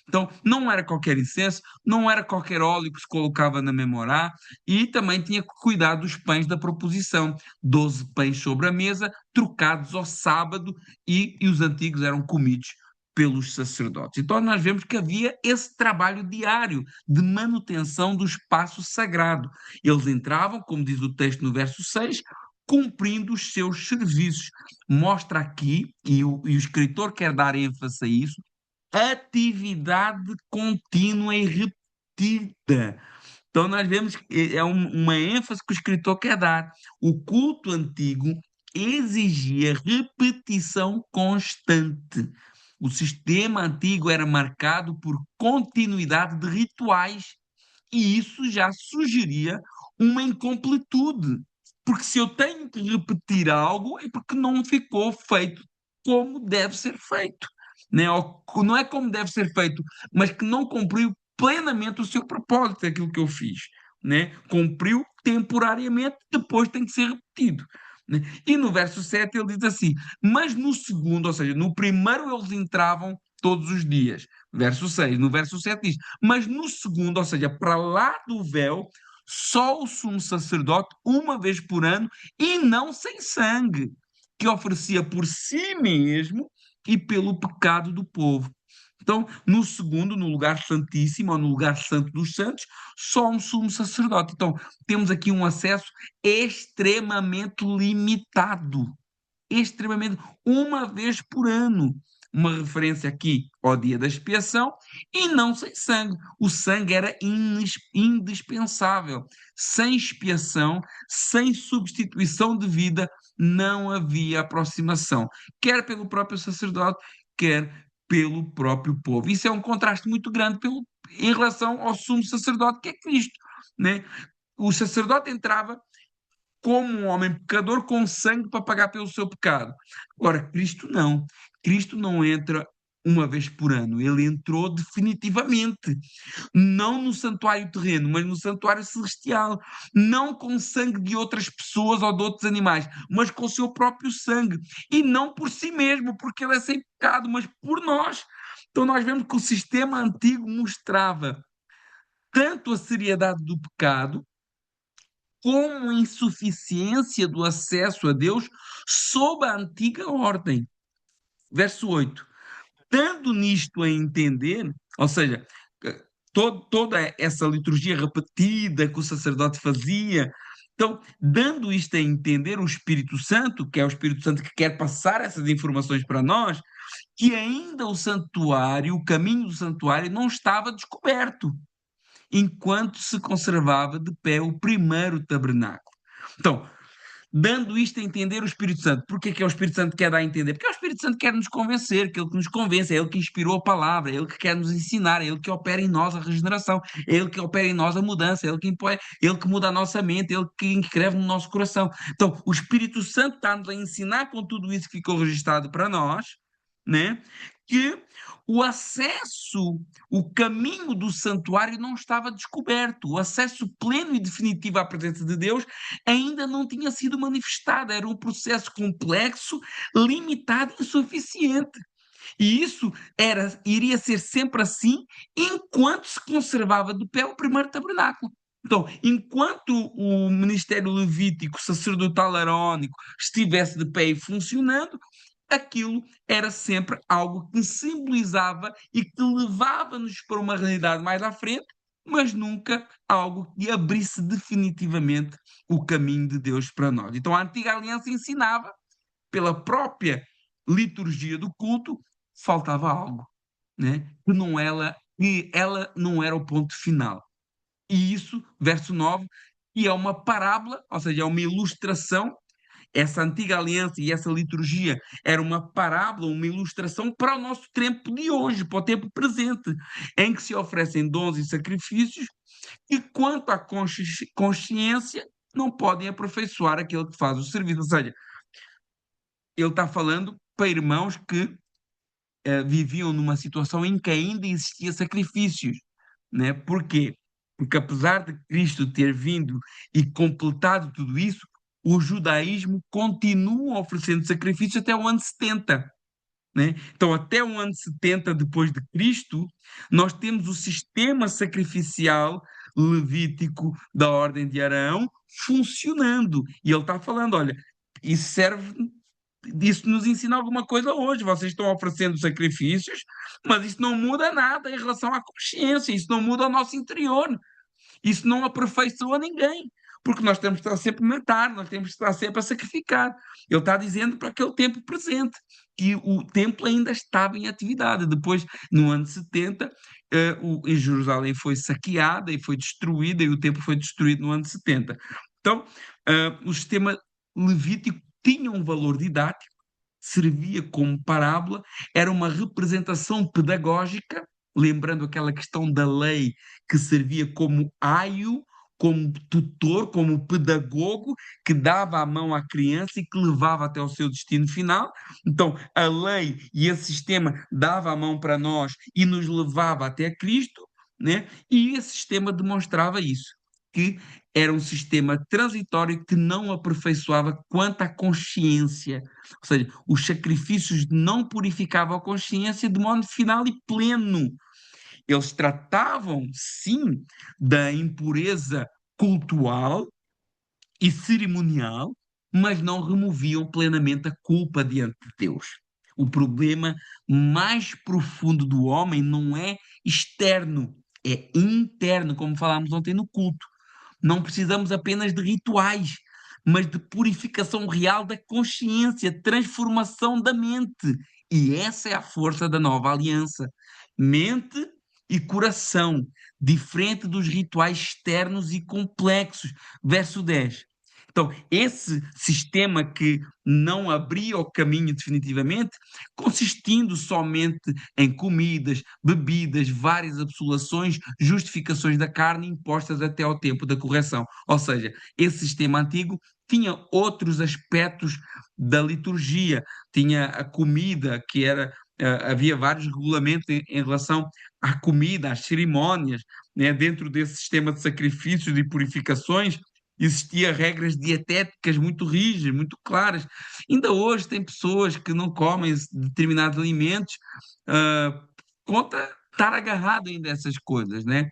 Então, não era qualquer incenso, não era qualquer óleo que se colocava na memorá, e também tinha que cuidar dos pães da proposição. 12 pães sobre a mesa, trocados ao sábado, e os antigos eram comidos pelos sacerdotes. Então, nós vemos que havia esse trabalho diário de manutenção do espaço sagrado. Eles entravam, como diz o texto no verso 6, cumprindo os seus serviços. Mostra aqui, e o escritor quer dar ênfase a isso, atividade contínua e repetida. Então, nós vemos que é uma ênfase que o escritor quer dar. O culto antigo exigia repetição constante. O sistema antigo era marcado por continuidade de rituais, e isso já sugeria uma incompletude. Porque se eu tenho que repetir algo, é porque não ficou feito como deve ser feito. Né? Ou não é como deve ser feito, mas que não cumpriu plenamente o seu propósito, aquilo que eu fiz. Né? Cumpriu temporariamente, depois tem que ser repetido. Né? E no verso 7 ele diz assim: mas no segundo, ou seja, no primeiro eles entravam todos os dias. Verso 6. No verso 7 diz: mas no segundo, ou seja, para lá do véu, só o sumo sacerdote, uma vez por ano, e não sem sangue, que oferecia por si mesmo e pelo pecado do povo. Então, no segundo, no lugar santíssimo, ou no lugar santo dos santos, só um sumo sacerdote. Então, temos aqui um acesso extremamente limitado, extremamente, uma vez por ano. Uma referência aqui ao dia da expiação, e não sem sangue. O sangue era indispensável. Sem expiação, sem substituição de vida, não havia aproximação, quer pelo próprio sacerdote, quer pelo próprio povo. Isso é um contraste muito grande em relação ao sumo sacerdote, que é Cristo. Né? O sacerdote entrava como um homem pecador com sangue para pagar pelo seu pecado. Agora, Cristo não. Cristo não entra uma vez por ano. Ele entrou definitivamente. Não no santuário terreno, mas no santuário celestial. Não com sangue de outras pessoas ou de outros animais, mas com o seu próprio sangue. E não por si mesmo, porque ele é sem pecado, mas por nós. Então nós vemos que o sistema antigo mostrava tanto a seriedade do pecado, como a insuficiência do acesso a Deus sob a antiga ordem. Verso 8. Dando nisto a entender, ou seja, toda essa liturgia repetida que o sacerdote fazia, então, dando isto a entender, o Espírito Santo, que é o Espírito Santo que quer passar essas informações para nós, que ainda o santuário, o caminho do santuário, não estava descoberto, enquanto se conservava de pé o primeiro tabernáculo. Então, dando isto a entender o Espírito Santo. Porquê que é o Espírito Santo que quer dar a entender? Porque é o Espírito Santo que quer nos convencer, que é ele que nos convence, é ele que inspirou a palavra, é ele que quer nos ensinar, é ele que opera em nós a regeneração, é ele que opera em nós a mudança, é ele que impõe, é ele que muda a nossa mente, é ele que inscreve no nosso coração. Então, o Espírito Santo está-nos a ensinar com tudo isso que ficou registrado para nós, né? Que o acesso, o caminho do santuário não estava descoberto, o acesso pleno e definitivo à presença de Deus ainda não tinha sido manifestado, era um processo complexo, limitado e insuficiente. E isso iria ser sempre assim enquanto se conservava de pé o primeiro tabernáculo. Então, enquanto o ministério levítico, sacerdotal arónico, estivesse de pé e funcionando, aquilo era sempre algo que simbolizava e que levava-nos para uma realidade mais à frente, mas nunca algo que abrisse definitivamente o caminho de Deus para nós. Então a antiga aliança ensinava, pela própria liturgia do culto, faltava algo, né? Que ela não era o ponto final. E isso, verso 9, que é uma parábola, ou seja, é uma ilustração. Essa antiga aliança e essa liturgia era uma parábola, uma ilustração para o nosso tempo de hoje, para o tempo presente, em que se oferecem dons e sacrifícios e, quanto à consciência, não podem aperfeiçoar aquele que faz o serviço. Ou seja, ele está falando para irmãos que viviam numa situação em que ainda existia sacrifícios, né? Porquê? Porque apesar de Cristo ter vindo e completado tudo isso, o judaísmo continua oferecendo sacrifícios até o ano 70. Né? Então, até o ano 70 depois de Cristo, nós temos o sistema sacrificial levítico da ordem de Arão funcionando. E ele está falando, olha, isso nos ensina alguma coisa hoje. Vocês estão oferecendo sacrifícios, mas isso não muda nada em relação à consciência, isso não muda o nosso interior. Isso não aperfeiçoa ninguém, porque nós temos que estar sempre a matar, nós temos que estar sempre a sacrificar. Ele está dizendo para aquele tempo presente, que o templo ainda estava em atividade. Depois, no ano 70, em Jerusalém foi saqueada e foi destruída, e o templo foi destruído no ano 70. Então, o sistema levítico tinha um valor didático, servia como parábola, era uma representação pedagógica, lembrando aquela questão da lei que servia como aio, como tutor, como pedagogo, que dava a mão à criança e que levava até o seu destino final. Então, a lei e esse sistema dava a mão para nós e nos levava até Cristo, né? E esse sistema demonstrava isso, que era um sistema transitório que não aperfeiçoava quanto à consciência, ou seja, os sacrifícios não purificavam a consciência de modo final e pleno. Eles tratavam, sim, da impureza cultural e cerimonial, mas não removiam plenamente a culpa diante de Deus. O problema mais profundo do homem não é externo, é interno, como falámos ontem no culto. Não precisamos apenas de rituais, mas de purificação real da consciência, transformação da mente. E essa é a força da nova aliança. Mente e coração, diferente dos rituais externos e complexos. Verso 10. Então, esse sistema que não abria o caminho definitivamente, consistindo somente em comidas, bebidas, várias absolações, justificações da carne impostas até ao tempo da correção. Ou seja, esse sistema antigo tinha outros aspectos da liturgia, tinha a comida, que era. Havia vários regulamentos em relação à comida, às cerimónias, né? Dentro desse sistema de sacrifícios e purificações, existiam regras dietéticas muito rígidas, muito claras. Ainda hoje tem pessoas que não comem determinados alimentos, conta estar agarrado ainda a essas coisas, né?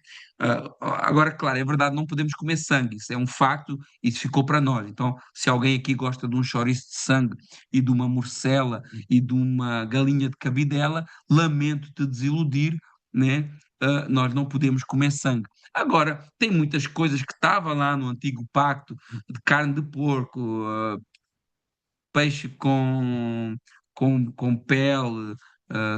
Agora, claro, é verdade, não podemos comer sangue, isso é um facto, isso ficou para nós. Então, se alguém aqui gosta de um chouriço de sangue e de uma morcela e de uma galinha de cabidela, lamento te desiludir, né? Nós não podemos comer sangue. Agora, tem muitas coisas que estavam lá no antigo pacto, de carne de porco, peixe com pele,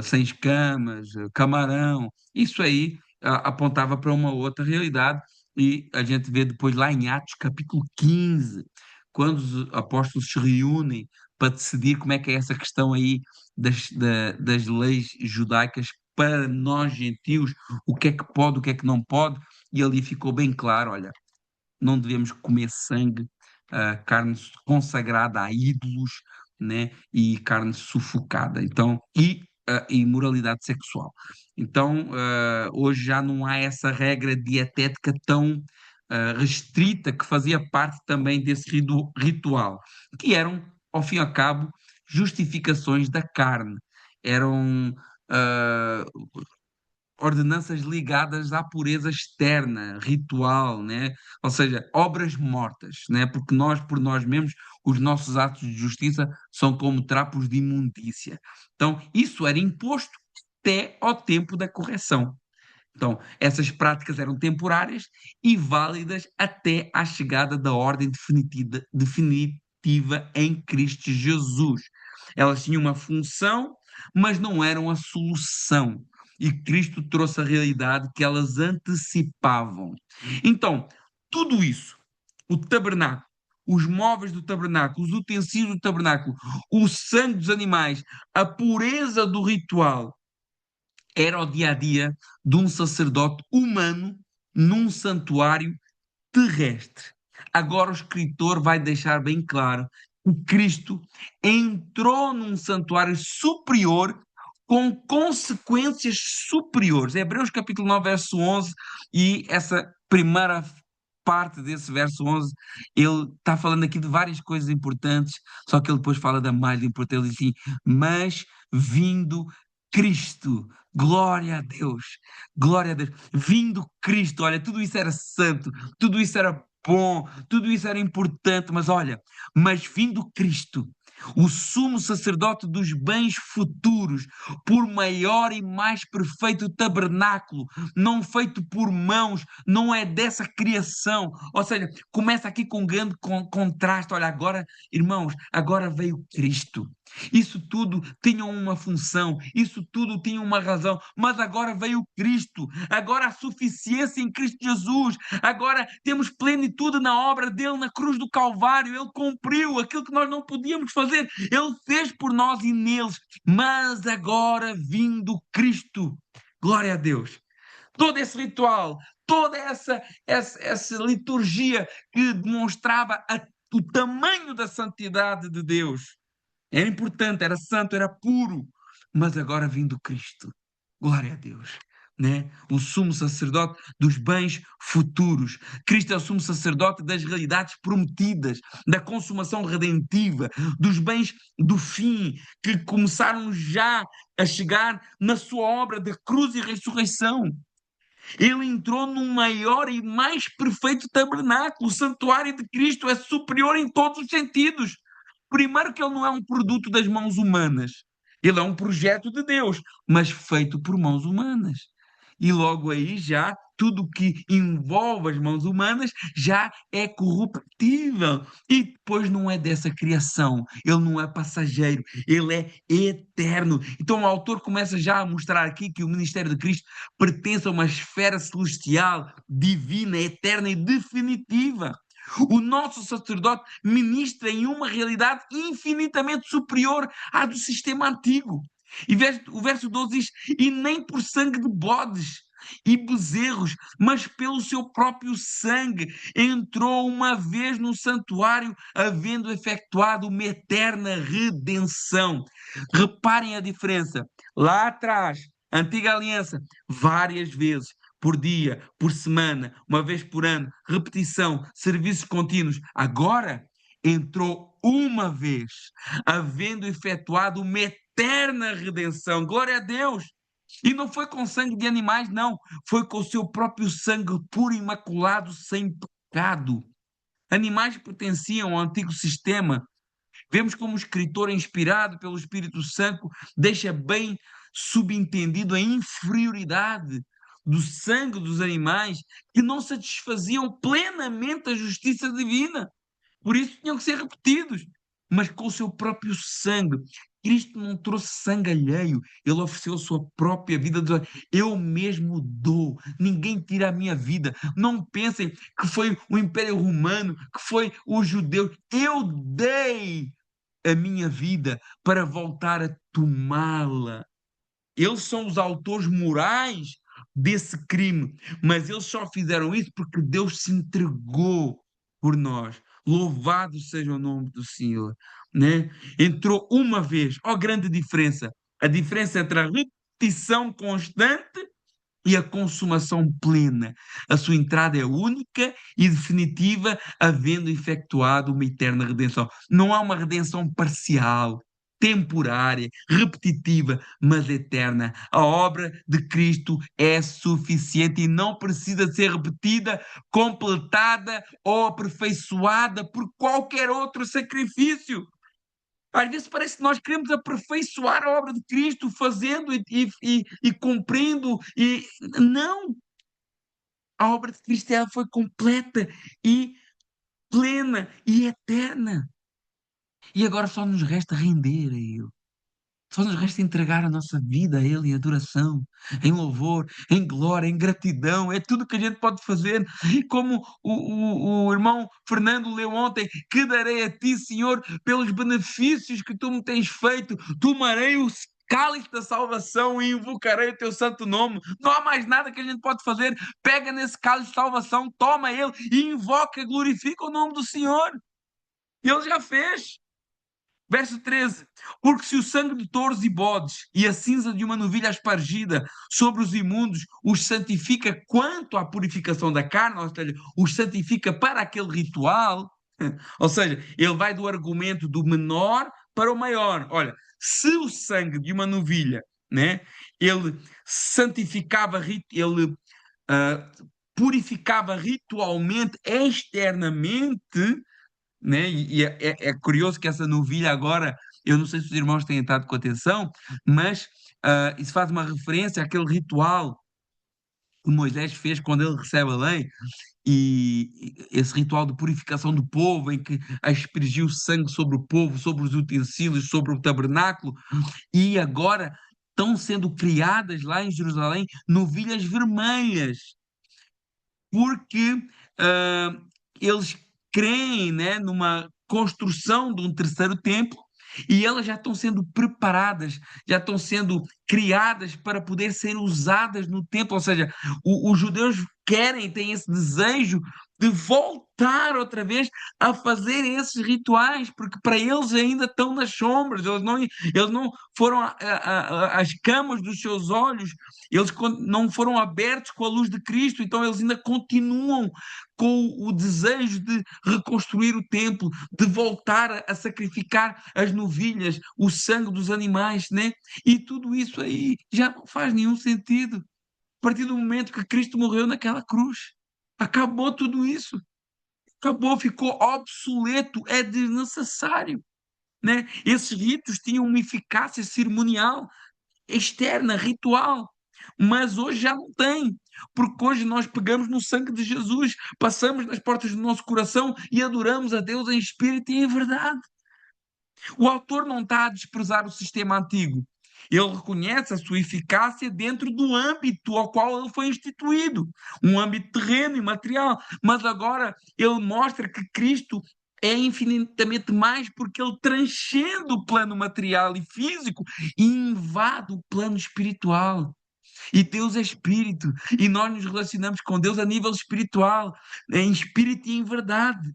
sem escamas, camarão, isso aí apontava para uma outra realidade, e a gente vê depois lá em Atos capítulo 15, quando os apóstolos se reúnem para decidir como é que é essa questão aí das leis judaicas para nós gentios, o que é que pode, o que é que não pode, e ali ficou bem claro, olha, não devemos comer sangue, carne consagrada a ídolos, né? E carne sufocada. Então, e imoralidade sexual. Então, hoje já não há essa regra dietética tão restrita que fazia parte também desse ritual, que eram, ao fim e ao cabo, justificações da carne. Eram ordenanças ligadas à pureza externa, ritual, né? Ou seja, obras mortas, né? Porque nós, por nós mesmos, os nossos atos de justiça são como trapos de imundícia. Então, isso era imposto até ao tempo da correção. Então, essas práticas eram temporárias e válidas até à chegada da ordem definitiva em Cristo Jesus. Elas tinham uma função, mas não eram a solução. E Cristo trouxe a realidade que elas antecipavam. Então, tudo isso, o tabernáculo, os móveis do tabernáculo, os utensílios do tabernáculo, o sangue dos animais, a pureza do ritual, era o dia a dia de um sacerdote humano num santuário terrestre. Agora o escritor vai deixar bem claro que Cristo entrou num santuário superior com consequências superiores. Hebreus capítulo 9, verso 11, e essa primeira parte desse verso 11, ele está falando aqui de várias coisas importantes, só que ele depois fala da mais importante, ele diz assim, mas vindo Cristo, glória a Deus, vindo Cristo, olha, tudo isso era santo, tudo isso era bom, tudo isso era importante, mas olha, mas vindo Cristo, o sumo sacerdote dos bens futuros, por maior e mais perfeito tabernáculo, não feito por mãos, não é dessa criação. Ou seja, começa aqui com um grande contraste. Olha, agora, irmãos, agora veio Cristo. Isso tudo tinha uma função, isso tudo tinha uma razão, mas agora veio Cristo, agora há suficiência em Cristo Jesus, agora temos plenitude na obra dele na cruz do Calvário, ele cumpriu aquilo que nós não podíamos fazer, ele fez por nós e neles, mas agora vindo Cristo, glória a Deus. Todo esse ritual, toda essa liturgia que demonstrava o tamanho da santidade de Deus, era importante, era santo, era puro, mas agora vindo Cristo, glória a Deus, né? O sumo sacerdote dos bens futuros. Cristo é o sumo sacerdote das realidades prometidas, da consumação redentiva, dos bens do fim, que começaram já a chegar na sua obra de cruz e ressurreição. Ele entrou no maior e mais perfeito tabernáculo. O santuário de Cristo é superior em todos os sentidos. Primeiro, que ele não é um produto das mãos humanas. Ele é um projeto de Deus, mas feito por mãos humanas. E logo aí já tudo que envolve as mãos humanas já é corruptível. E depois não é dessa criação, ele não é passageiro, ele é eterno. Então o autor começa já a mostrar aqui que o ministério de Cristo pertence a uma esfera celestial, divina, eterna e definitiva. O nosso sacerdote ministra em uma realidade infinitamente superior à do sistema antigo. E o verso 12 diz: e nem por sangue de bodes e bezerros, mas pelo seu próprio sangue entrou uma vez no santuário, havendo efetuado uma eterna redenção. Reparem a diferença. Lá atrás, antiga aliança, várias vezes por dia, por semana, uma vez por ano, repetição, serviços contínuos. Agora entrou uma vez, havendo efetuado uma eterna redenção. Glória a Deus! E não foi com sangue de animais, não. Foi com o seu próprio sangue puro, imaculado, sem pecado. Animais pertenciam ao antigo sistema. Vemos como o escritor, inspirado pelo Espírito Santo, deixa bem subentendido a inferioridade do sangue dos animais que não satisfaziam plenamente a justiça divina. Por isso tinham que ser repetidos, mas com o seu próprio sangue. Cristo não trouxe sangue alheio, ele ofereceu a sua própria vida. Eu mesmo dou, ninguém tira a minha vida. Não pensem que foi o Império Romano, que foi os judeus. Eu dei a minha vida para voltar a tomá-la. Eles são os autores morais desse crime, mas eles só fizeram isso porque Deus se entregou por nós. Louvado seja o nome do Senhor, né? Entrou uma vez, ó, grande diferença. A diferença entre a repetição constante e a consumação plena. A sua entrada é única e definitiva, havendo efetuado uma eterna redenção. Não há uma redenção parcial, temporária, repetitiva, mas eterna. A obra de Cristo é suficiente e não precisa ser repetida, completada ou aperfeiçoada por qualquer outro sacrifício. Às vezes parece que nós queremos aperfeiçoar a obra de Cristo, fazendo e cumprindo, e não! A obra de Cristo, ela foi completa e plena e eterna. E agora só nos resta render a Ele. Só nos resta entregar a nossa vida a Ele em adoração, em louvor, em glória, em gratidão. É tudo que a gente pode fazer. Como o irmão Fernando leu ontem: que darei a Ti, Senhor, pelos benefícios que Tu me tens feito. Tomarei o cálice da salvação e invocarei o Teu santo nome. Não há mais nada que a gente pode fazer. Pega nesse cálice de salvação, toma ele e invoca, glorifica o nome do Senhor. Ele já fez. Verso 13: porque se o sangue de touros e bodes e a cinza de uma novilha aspargida sobre os imundos os santifica quanto à purificação da carne, ou seja, os santifica para aquele ritual, ou seja, ele vai do argumento do menor para o maior. Olha, se o sangue de uma novilha, né, ele santificava, ele purificava ritualmente, externamente, né? E é curioso que essa novilha agora, eu não sei se os irmãos têm estado com atenção, mas isso faz uma referência àquele ritual que Moisés fez quando ele recebe a lei, e esse ritual de purificação do povo, em que aspergiu sangue sobre o povo, sobre os utensílios, sobre o tabernáculo, e agora estão sendo criadas lá em Jerusalém novilhas vermelhas, porque ah, eles creem, né, numa construção de um terceiro templo, e elas já estão sendo preparadas, já estão sendo criadas para poder ser usadas no templo. Ou seja, os judeus querem, têm esse desejo de voltar outra vez a fazer esses rituais, porque para eles ainda estão nas sombras, eles não foram às camas dos seus olhos, não foram abertos com a luz de Cristo, então eles ainda continuam com o desejo de reconstruir o templo, de voltar a sacrificar as novilhas, o sangue dos animais, né? E tudo isso aí já não faz nenhum sentido. A partir do momento que Cristo morreu naquela cruz, acabou tudo isso. Acabou, ficou obsoleto, é desnecessário, né? Esses ritos tinham uma eficácia cerimonial, externa, ritual, mas hoje já não tem, porque hoje nós pegamos no sangue de Jesus, passamos nas portas do nosso coração e adoramos a Deus em espírito e em verdade. O autor não está a desprezar o sistema antigo. Ele reconhece a sua eficácia dentro do âmbito ao qual ele foi instituído, um âmbito terreno e material. Mas agora ele mostra que Cristo é infinitamente mais, porque ele transcende o plano material e físico e invade o plano espiritual. E Deus é espírito, e nós nos relacionamos com Deus a nível espiritual, em espírito e em verdade.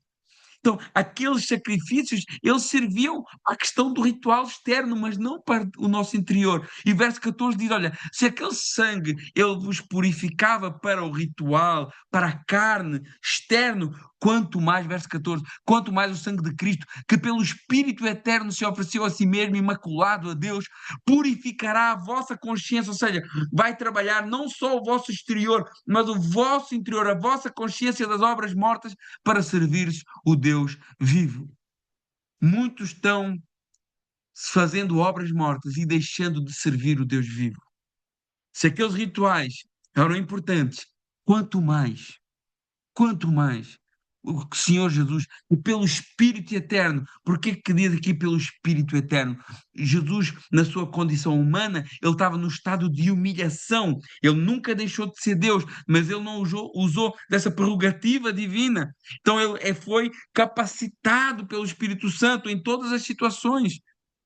Então, aqueles sacrifícios, eles serviam à questão do ritual externo, mas não para o nosso interior. E verso 14 diz, olha, se aquele sangue, ele vos purificava para o ritual, para a carne, externo, quanto mais, verso 14, quanto mais o sangue de Cristo, que pelo Espírito eterno se ofereceu a si mesmo, imaculado a Deus, purificará a vossa consciência, ou seja, vai trabalhar não só o vosso exterior, mas o vosso interior, a vossa consciência das obras mortas, para servir o Deus vivo. Muitos estão fazendo obras mortas e deixando de servir o Deus vivo. Se aqueles rituais eram importantes, quanto mais, quanto mais o Senhor Jesus, e pelo Espírito Eterno. Porque que diz aqui pelo Espírito Eterno? Jesus, na sua condição humana, ele estava no estado de humilhação. Ele nunca deixou de ser Deus, mas ele não usou dessa prerrogativa divina. Então ele foi capacitado pelo Espírito Santo em todas as situações.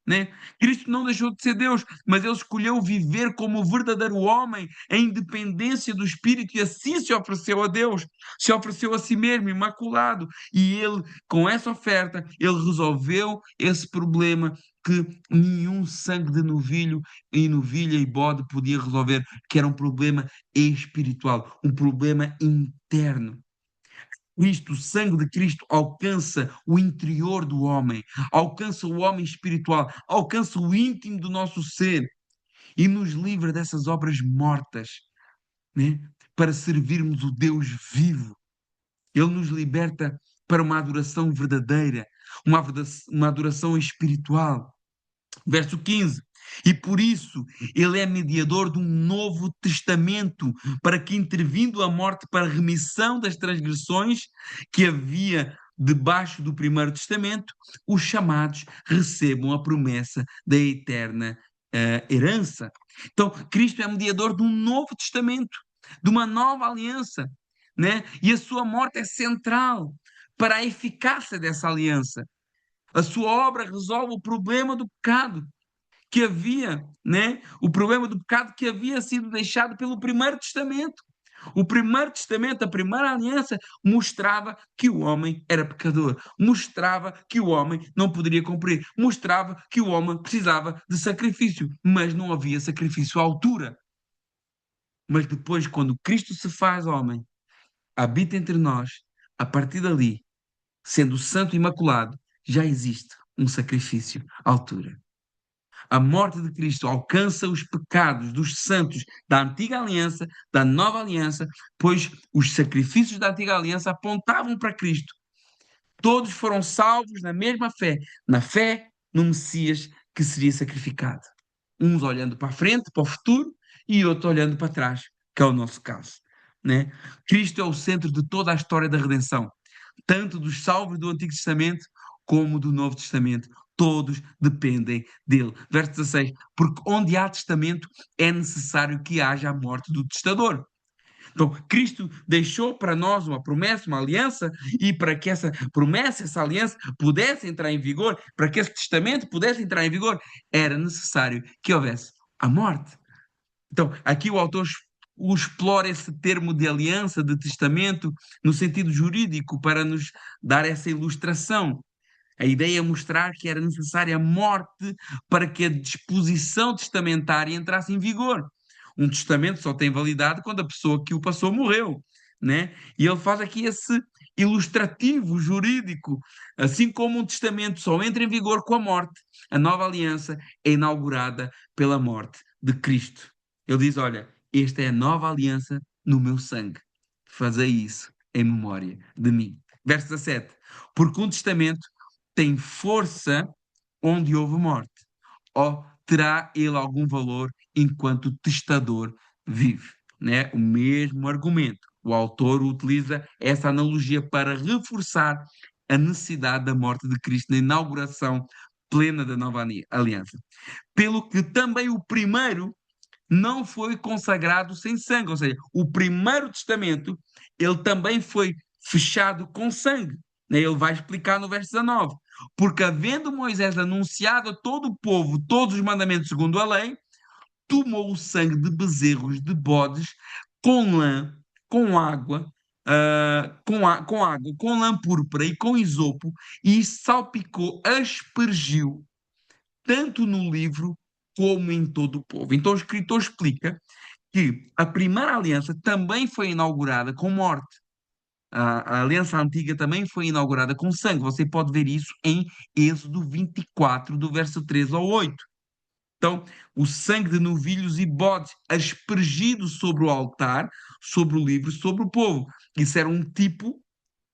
Né? Cristo não deixou de ser Deus, mas ele escolheu viver como o verdadeiro homem, em independência do Espírito, e assim se ofereceu a Deus, se ofereceu a si mesmo, imaculado. E ele, com essa oferta, ele resolveu esse problema que nenhum sangue de novilho e novilha e bode podia resolver, que era um problema espiritual, um problema interno. Cristo, o sangue de Cristo alcança o interior do homem, alcança o homem espiritual, alcança o íntimo do nosso ser e nos livra dessas obras mortas, né? Para servirmos o Deus vivo. Ele nos liberta para uma adoração verdadeira, uma adoração espiritual. Verso 15. E por isso ele é mediador de um novo testamento, para que, intervindo a morte para a remissão das transgressões que havia debaixo do primeiro testamento, os chamados recebam a promessa da eterna herança. Então, Cristo é mediador de um novo testamento, de uma nova aliança, né? E a sua morte é central para a eficácia dessa aliança. A sua obra resolve o problema do pecado que havia, né? O problema do pecado que havia sido deixado pelo primeiro testamento. O primeiro testamento, a primeira aliança, mostrava que o homem era pecador, mostrava que o homem não poderia cumprir, mostrava que o homem precisava de sacrifício, mas não havia sacrifício à altura. Mas depois, quando Cristo se faz homem, habita entre nós, a partir dali, sendo santo e imaculado, já existe um sacrifício à altura. A morte de Cristo alcança os pecados dos santos da antiga aliança, da nova aliança, pois os sacrifícios da antiga aliança apontavam para Cristo. Todos foram salvos na mesma fé, na fé no Messias que seria sacrificado. Uns olhando para a frente, para o futuro, e outros olhando para trás, que é o nosso caso. né? Cristo é o centro de toda a história da redenção, tanto dos salvos do Antigo Testamento como do Novo Testamento. Todos dependem dele. Verso 16: porque onde há testamento é necessário que haja a morte do testador. Então, Cristo deixou para nós uma promessa, uma aliança, e para que essa promessa, essa aliança pudesse entrar em vigor, para que esse testamento pudesse entrar em vigor, era necessário que houvesse a morte. Então, aqui o autor explora esse termo de aliança, de testamento, no sentido jurídico, para nos dar essa ilustração. A ideia é mostrar que era necessária a morte para que a disposição testamentária entrasse em vigor. Um testamento só tem validade quando a pessoa que o passou morreu, né? E ele faz aqui esse ilustrativo jurídico, assim como um testamento só entra em vigor com a morte, a nova aliança é inaugurada pela morte de Cristo. Ele diz: olha, esta é a nova aliança no meu sangue. Fazei isso em memória de mim. Verso 17. Porque um testamento tem força onde houve morte, ou terá ele algum valor enquanto o testador vive? Né? O mesmo argumento. O autor utiliza essa analogia para reforçar a necessidade da morte de Cristo na inauguração plena da nova aliança. Pelo que também o primeiro não foi consagrado sem sangue, ou seja, o primeiro testamento, ele também foi fechado com sangue, né? Ele vai explicar no verso 19, porque havendo Moisés anunciado a todo o povo todos os mandamentos segundo a lei, tomou o sangue de bezerros, de bodes, com lã, com água, com água, com lã púrpura e com isopo, e salpicou, aspergiu, tanto no livro como em todo o povo. Então o escritor explica que a primeira aliança também foi inaugurada com morte. A aliança antiga também foi inaugurada com sangue. Você pode ver isso em Êxodo 24, do verso 3 ao 8. Então, o sangue de novilhos e bodes aspergido sobre o altar, sobre o livro, sobre o povo. Isso era um tipo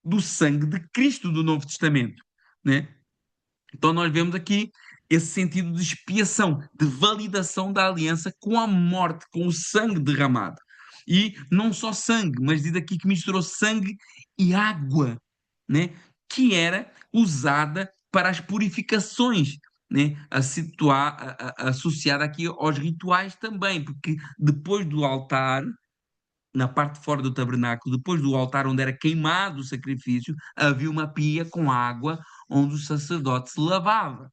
do sangue de Cristo do Novo Testamento, né? Então, nós vemos aqui esse sentido de expiação, de validação da aliança com a morte, com o sangue derramado. E não só sangue, mas diz aqui que misturou sangue e água, né? Que era usada para as purificações, né? Associada aqui aos rituais também, porque depois do altar, na parte de fora do tabernáculo, depois do altar onde era queimado o sacrifício, havia uma pia com água onde o sacerdote se lavava.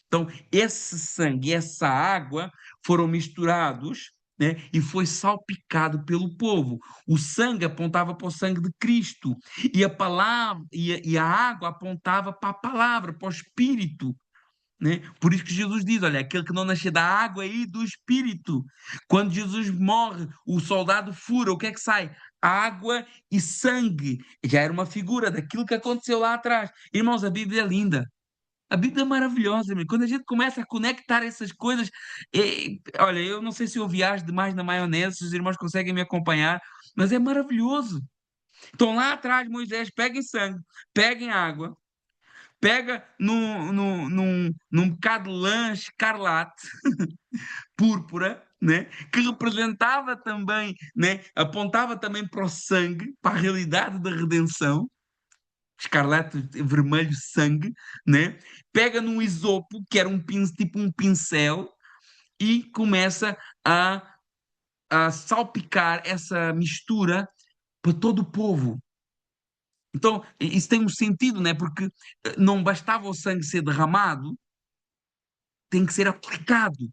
Então, esse sangue, essa água foram misturados, né, e foi salpicado pelo povo. O sangue apontava para o sangue de Cristo e a palavra e a água apontava para a palavra, para o Espírito, né? Por isso que Jesus diz: olha, aquele que não nascer da água e do Espírito. Quando Jesus morre, o soldado fura, o que é que sai? Água e sangue. Já era uma figura daquilo que aconteceu lá atrás. Irmãos, a Bíblia é linda. A Bíblia é maravilhosa, meu. Quando a gente começa a conectar essas coisas, olha, eu não sei se eu viajo demais na maionese, se os irmãos conseguem me acompanhar, mas é maravilhoso. Então lá atrás, Moisés, peguem sangue, peguem água, pega num bocado de lã escarlate, púrpura, né? Que representava também, né? Apontava também para o sangue, para a realidade da redenção, escarlate, vermelho, sangue, né? Pega num isopo, que era tipo um pincel, e começa a salpicar essa mistura para todo o povo. Então, isso tem um sentido, né? Porque não bastava o sangue ser derramado, tem que ser aplicado.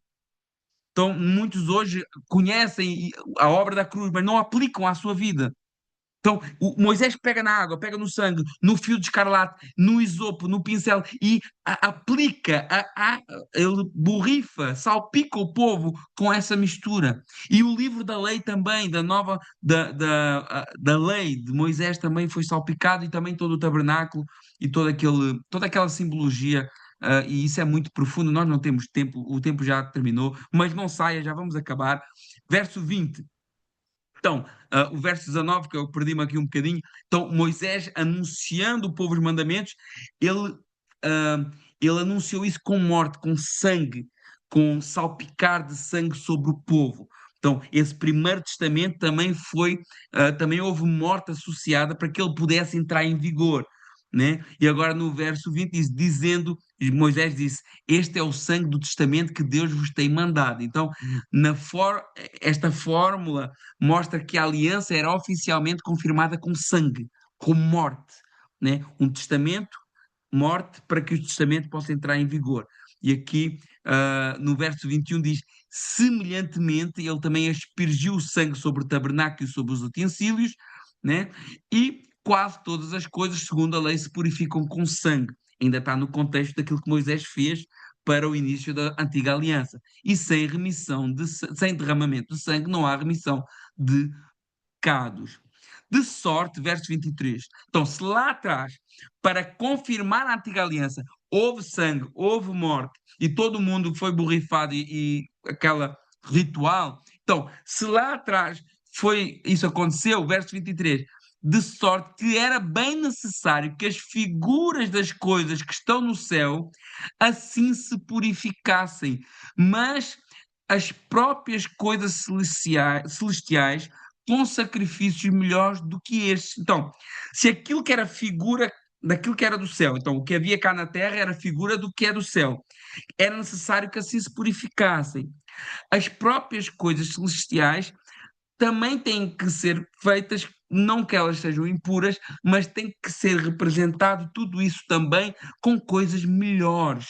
Então, muitos hoje conhecem a obra da cruz, mas não aplicam à sua vida. Então, o Moisés pega na água, pega no sangue, no fio de escarlate, no isopo, no pincel e aplica, ele borrifa, salpica o povo com essa mistura. E o livro da lei também, da lei de Moisés também foi salpicado e também todo o tabernáculo e toda aquela simbologia. E isso é muito profundo, nós não temos tempo, o tempo já terminou, mas não saia, já vamos acabar. Verso 20. Então, o verso 19, que eu perdi-me aqui um bocadinho. Então, Moisés anunciando o povo os mandamentos, ele, ele anunciou isso com morte, com sangue, com salpicar de sangue sobre o povo. Então, esse primeiro testamento também foi, também houve morte associada para que ele pudesse entrar em vigor, né? E agora no verso 20 diz, dizendo, e Moisés disse, este é o sangue do testamento que Deus vos tem mandado. Então, esta fórmula mostra que a aliança era oficialmente confirmada com sangue, com morte, né? Um testamento, morte, para que o testamento possa entrar em vigor. E aqui, no verso 21 diz, semelhantemente, ele também aspergiu o sangue sobre o tabernáculo e sobre os utensílios, né? E quase todas as coisas, segundo a lei, se purificam com sangue. Ainda está no contexto daquilo que Moisés fez para o início da antiga aliança. E sem remissão sem derramamento de sangue não há remissão de pecados. De sorte, verso 23. Então, se lá atrás, para confirmar a antiga aliança, houve sangue, houve morte, e todo mundo foi borrifado e aquela ritual. Então, se lá atrás isso aconteceu, verso 23, de sorte que era bem necessário que as figuras das coisas que estão no céu assim se purificassem, mas as próprias coisas celestiais com sacrifícios melhores do que estes. Então, se aquilo que era figura daquilo que era do céu, então o que havia cá na terra era figura do que é do céu, era necessário que assim se purificassem. As próprias coisas celestiais também têm que ser feitas, não que elas sejam impuras, mas tem que ser representado tudo isso também com coisas melhores.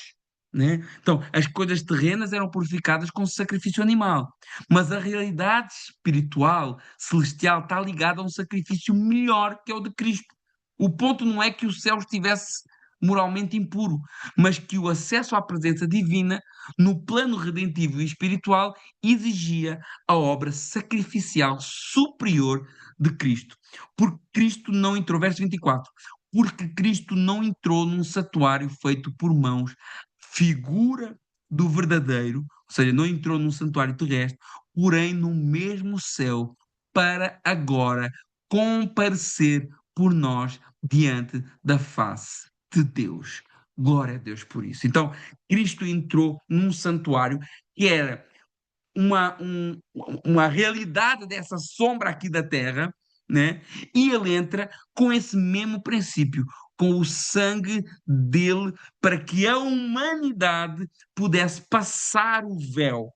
Né? Então, as coisas terrenas eram purificadas com sacrifício animal, mas a realidade espiritual, celestial, está ligada a um sacrifício melhor que é o de Cristo. O ponto não é que o céu estivesse moralmente impuro, mas que o acesso à presença divina, no plano redentivo e espiritual, exigia a obra sacrificial superior de Cristo. Porque Cristo não entrou, verso 24, porque Cristo não entrou num santuário feito por mãos, figura do verdadeiro, ou seja, não entrou num santuário terrestre, porém no mesmo céu, para agora comparecer por nós diante da face de Deus. Glória a Deus por isso. Então, Cristo entrou num santuário que era uma realidade dessa sombra aqui da terra, né? E ele entra com esse mesmo princípio, com o sangue dele, para que a humanidade pudesse passar o véu.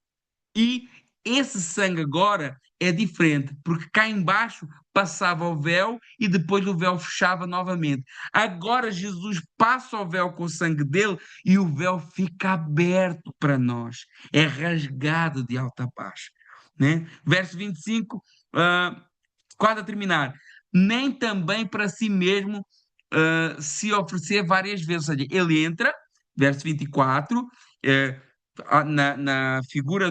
E esse sangue agora é diferente, porque cá embaixo passava o véu e depois o véu fechava novamente. Agora Jesus passa o véu com o sangue dele e o véu fica aberto para nós. É rasgado de alta baixo. Né? Verso 25, quase a terminar. Nem também para si mesmo se oferecer várias vezes. Ou seja, ele entra, verso 24, na figura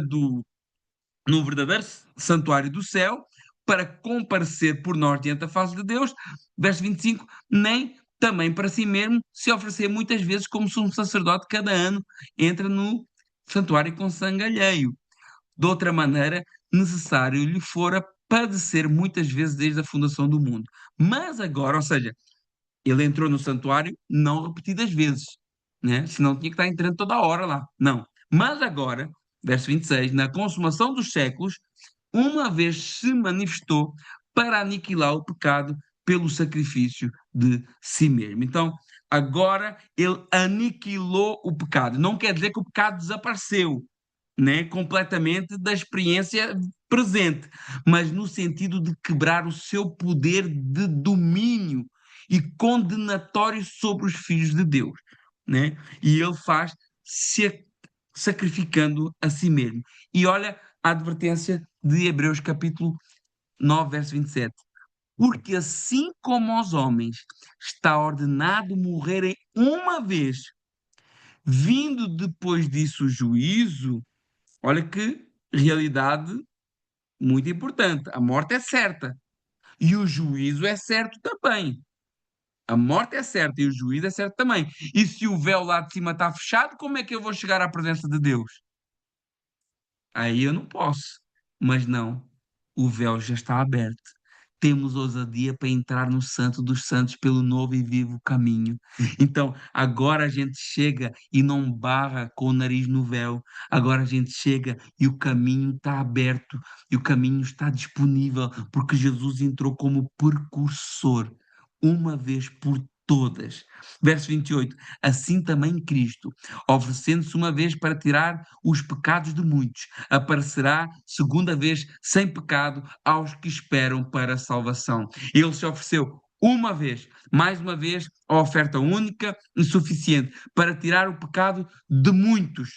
no verdadeiro santuário do céu, para comparecer por nós diante da face de Deus. Verso 25, nem também para si mesmo se oferecer muitas vezes, como se um sacerdote cada ano entra no santuário com sangue alheio. De outra maneira, necessário lhe fora padecer muitas vezes desde a fundação do mundo. Mas agora, ou seja, ele entrou no santuário não repetidas vezes, né? Senão tinha que estar entrando toda hora lá. Não. Mas agora, verso 26, na consumação dos séculos, uma vez se manifestou para aniquilar o pecado pelo sacrifício de si mesmo. Então, agora ele aniquilou o pecado. Não quer dizer que o pecado desapareceu, né, completamente da experiência presente, mas no sentido de quebrar o seu poder de domínio e condenatório sobre os filhos de Deus, né? E ele faz se sacrificando a si mesmo. E olha a advertência de Hebreus capítulo 9, verso 27. Porque assim como aos homens está ordenado morrerem uma vez, vindo depois disso o juízo, olha que realidade muito importante. A morte é certa e o juízo é certo também. A morte é certa e o juízo é certo também. E se o véu lá de cima está fechado, como é que eu vou chegar à presença de Deus? Aí eu não posso. Mas não, o véu já está aberto. temos ousadia para entrar no Santo dos Santos pelo novo e vivo caminho. Então, agora a gente chega e não barra com o nariz no véu. Agora a gente chega e o caminho está aberto e o caminho está disponível, porque Jesus entrou como precursor, uma vez por todas. Verso 28. Assim também Cristo, oferecendo-se uma vez para tirar os pecados de muitos, aparecerá segunda vez sem pecado aos que esperam para a salvação. Ele se ofereceu uma vez, mais uma vez, a oferta única e suficiente para tirar o pecado de muitos.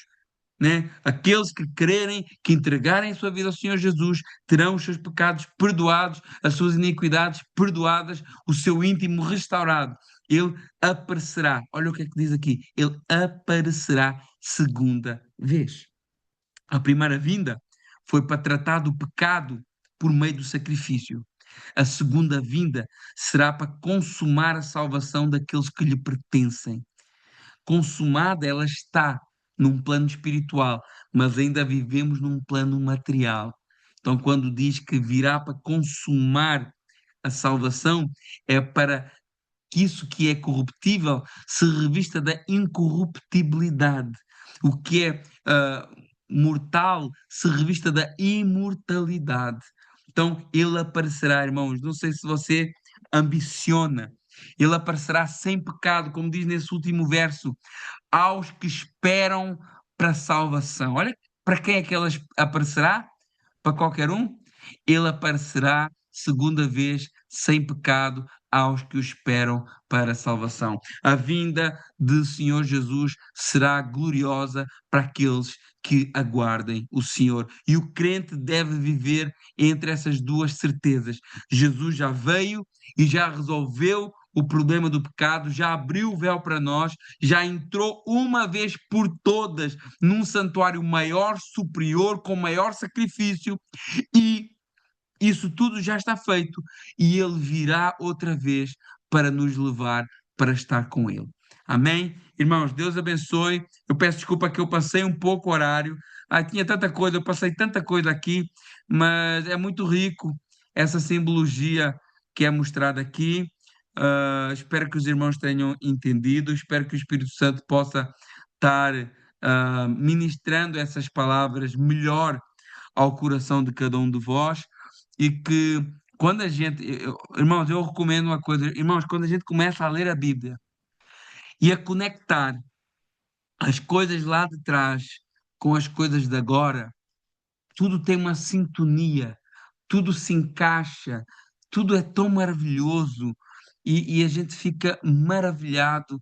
Né? Aqueles que crerem, que entregarem a sua vida ao Senhor Jesus, terão os seus pecados perdoados, as suas iniquidades perdoadas, o seu íntimo restaurado. Ele aparecerá. Olha o que é que diz aqui. Ele aparecerá segunda vez. A primeira vinda foi para tratar do pecado por meio do sacrifício. A segunda vinda será para consumar a salvação daqueles que lhe pertencem. Consumada ela está num plano espiritual, mas ainda vivemos num plano material. Então, quando diz que virá para consumar a salvação, é para que isso que é corruptível se revista da incorruptibilidade. O que é mortal se revista da imortalidade. Então, ele aparecerá, irmãos. Não sei se você ambiciona. Ele aparecerá sem pecado, como diz nesse último verso, aos que esperam para a salvação. Olha, para quem é que ele aparecerá? Para qualquer um? Ele aparecerá segunda vez sem pecado aos que o esperam para a salvação. A vinda do Senhor Jesus será gloriosa para aqueles que aguardem o Senhor. E o crente deve viver entre essas duas certezas. Jesus já veio e já resolveu o problema do pecado, já abriu o véu para nós, já entrou uma vez por todas num santuário maior, superior, com maior sacrifício, e isso tudo já está feito, e ele virá outra vez para nos levar para estar com ele. Amém? Irmãos, Deus abençoe. Eu peço desculpa que eu passei um pouco o horário. Tinha tanta coisa, eu passei tanta coisa aqui, mas é muito rico essa simbologia que é mostrada aqui. Espero que os irmãos tenham entendido, espero que o Espírito Santo possa estar ministrando essas palavras melhor ao coração de cada um de vós e que quando a gente, irmãos, eu recomendo uma coisa, irmãos, quando a gente começa a ler a Bíblia e a conectar as coisas lá de trás com as coisas de agora, tudo tem uma sintonia, tudo se encaixa, tudo é tão maravilhoso e a gente fica maravilhado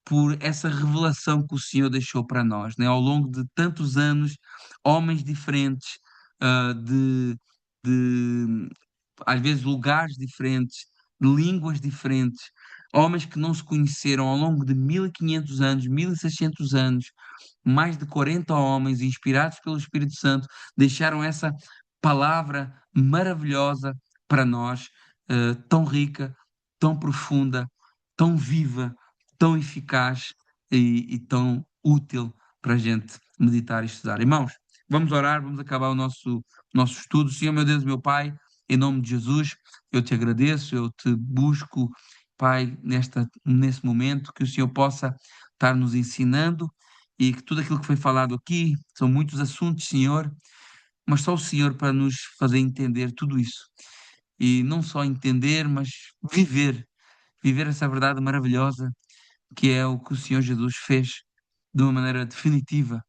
por essa revelação que o Senhor deixou para nós, né? Ao longo de tantos anos, homens diferentes, ah, de, de às vezes lugares diferentes, línguas diferentes, homens que não se conheceram ao longo de 1500 anos, 1600 anos, mais de 40 homens inspirados pelo Espírito Santo deixaram essa palavra maravilhosa para nós, tão rica, tão profunda, tão viva, tão eficaz e tão útil para a gente meditar e estudar. Irmãos, vamos orar, vamos acabar o nosso estudo. Senhor, meu Deus, meu Pai, em nome de Jesus, eu te agradeço, eu te busco, Pai, nesse momento, que o Senhor possa estar nos ensinando e que tudo aquilo que foi falado aqui, são muitos assuntos, Senhor, mas só o Senhor para nos fazer entender tudo isso. E não só entender, mas viver essa verdade maravilhosa que é o que o Senhor Jesus fez de uma maneira definitiva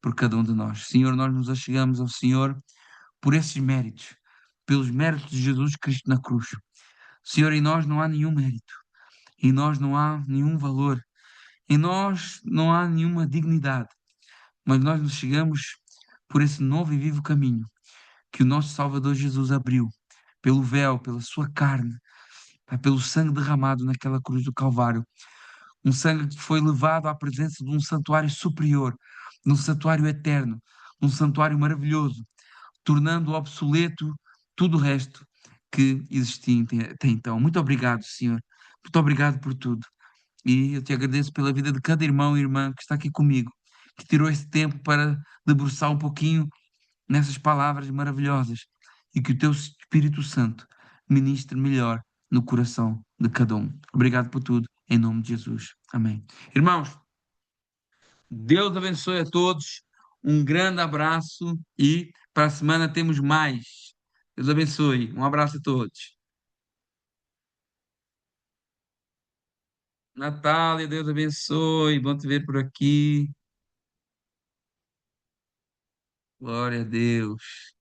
por cada um de nós. Senhor, nós nos achegamos ao Senhor por esses méritos, pelos méritos de Jesus Cristo na cruz. Senhor, em nós não há nenhum mérito, em nós não há nenhum valor, em nós não há nenhuma dignidade, mas nós nos chegamos por esse novo e vivo caminho que o nosso Salvador Jesus abriu, pelo véu, pela sua carne, pelo sangue derramado naquela cruz do Calvário, um sangue que foi levado à presença de um santuário superior, de um santuário eterno, um santuário maravilhoso, tornando obsoleto tudo o resto que existia até então. Muito obrigado, Senhor. Muito obrigado por tudo. E eu te agradeço pela vida de cada irmão e irmã que está aqui comigo, que tirou esse tempo para debruçar um pouquinho nessas palavras maravilhosas e que o teu Espírito Santo ministre melhor no coração de cada um. Obrigado por tudo, em nome de Jesus. Amém. Irmãos, Deus abençoe a todos. Um grande abraço e para a semana temos mais. Deus abençoe. Um abraço a todos. Natália, Deus abençoe. Bom te ver por aqui. Glória a Deus.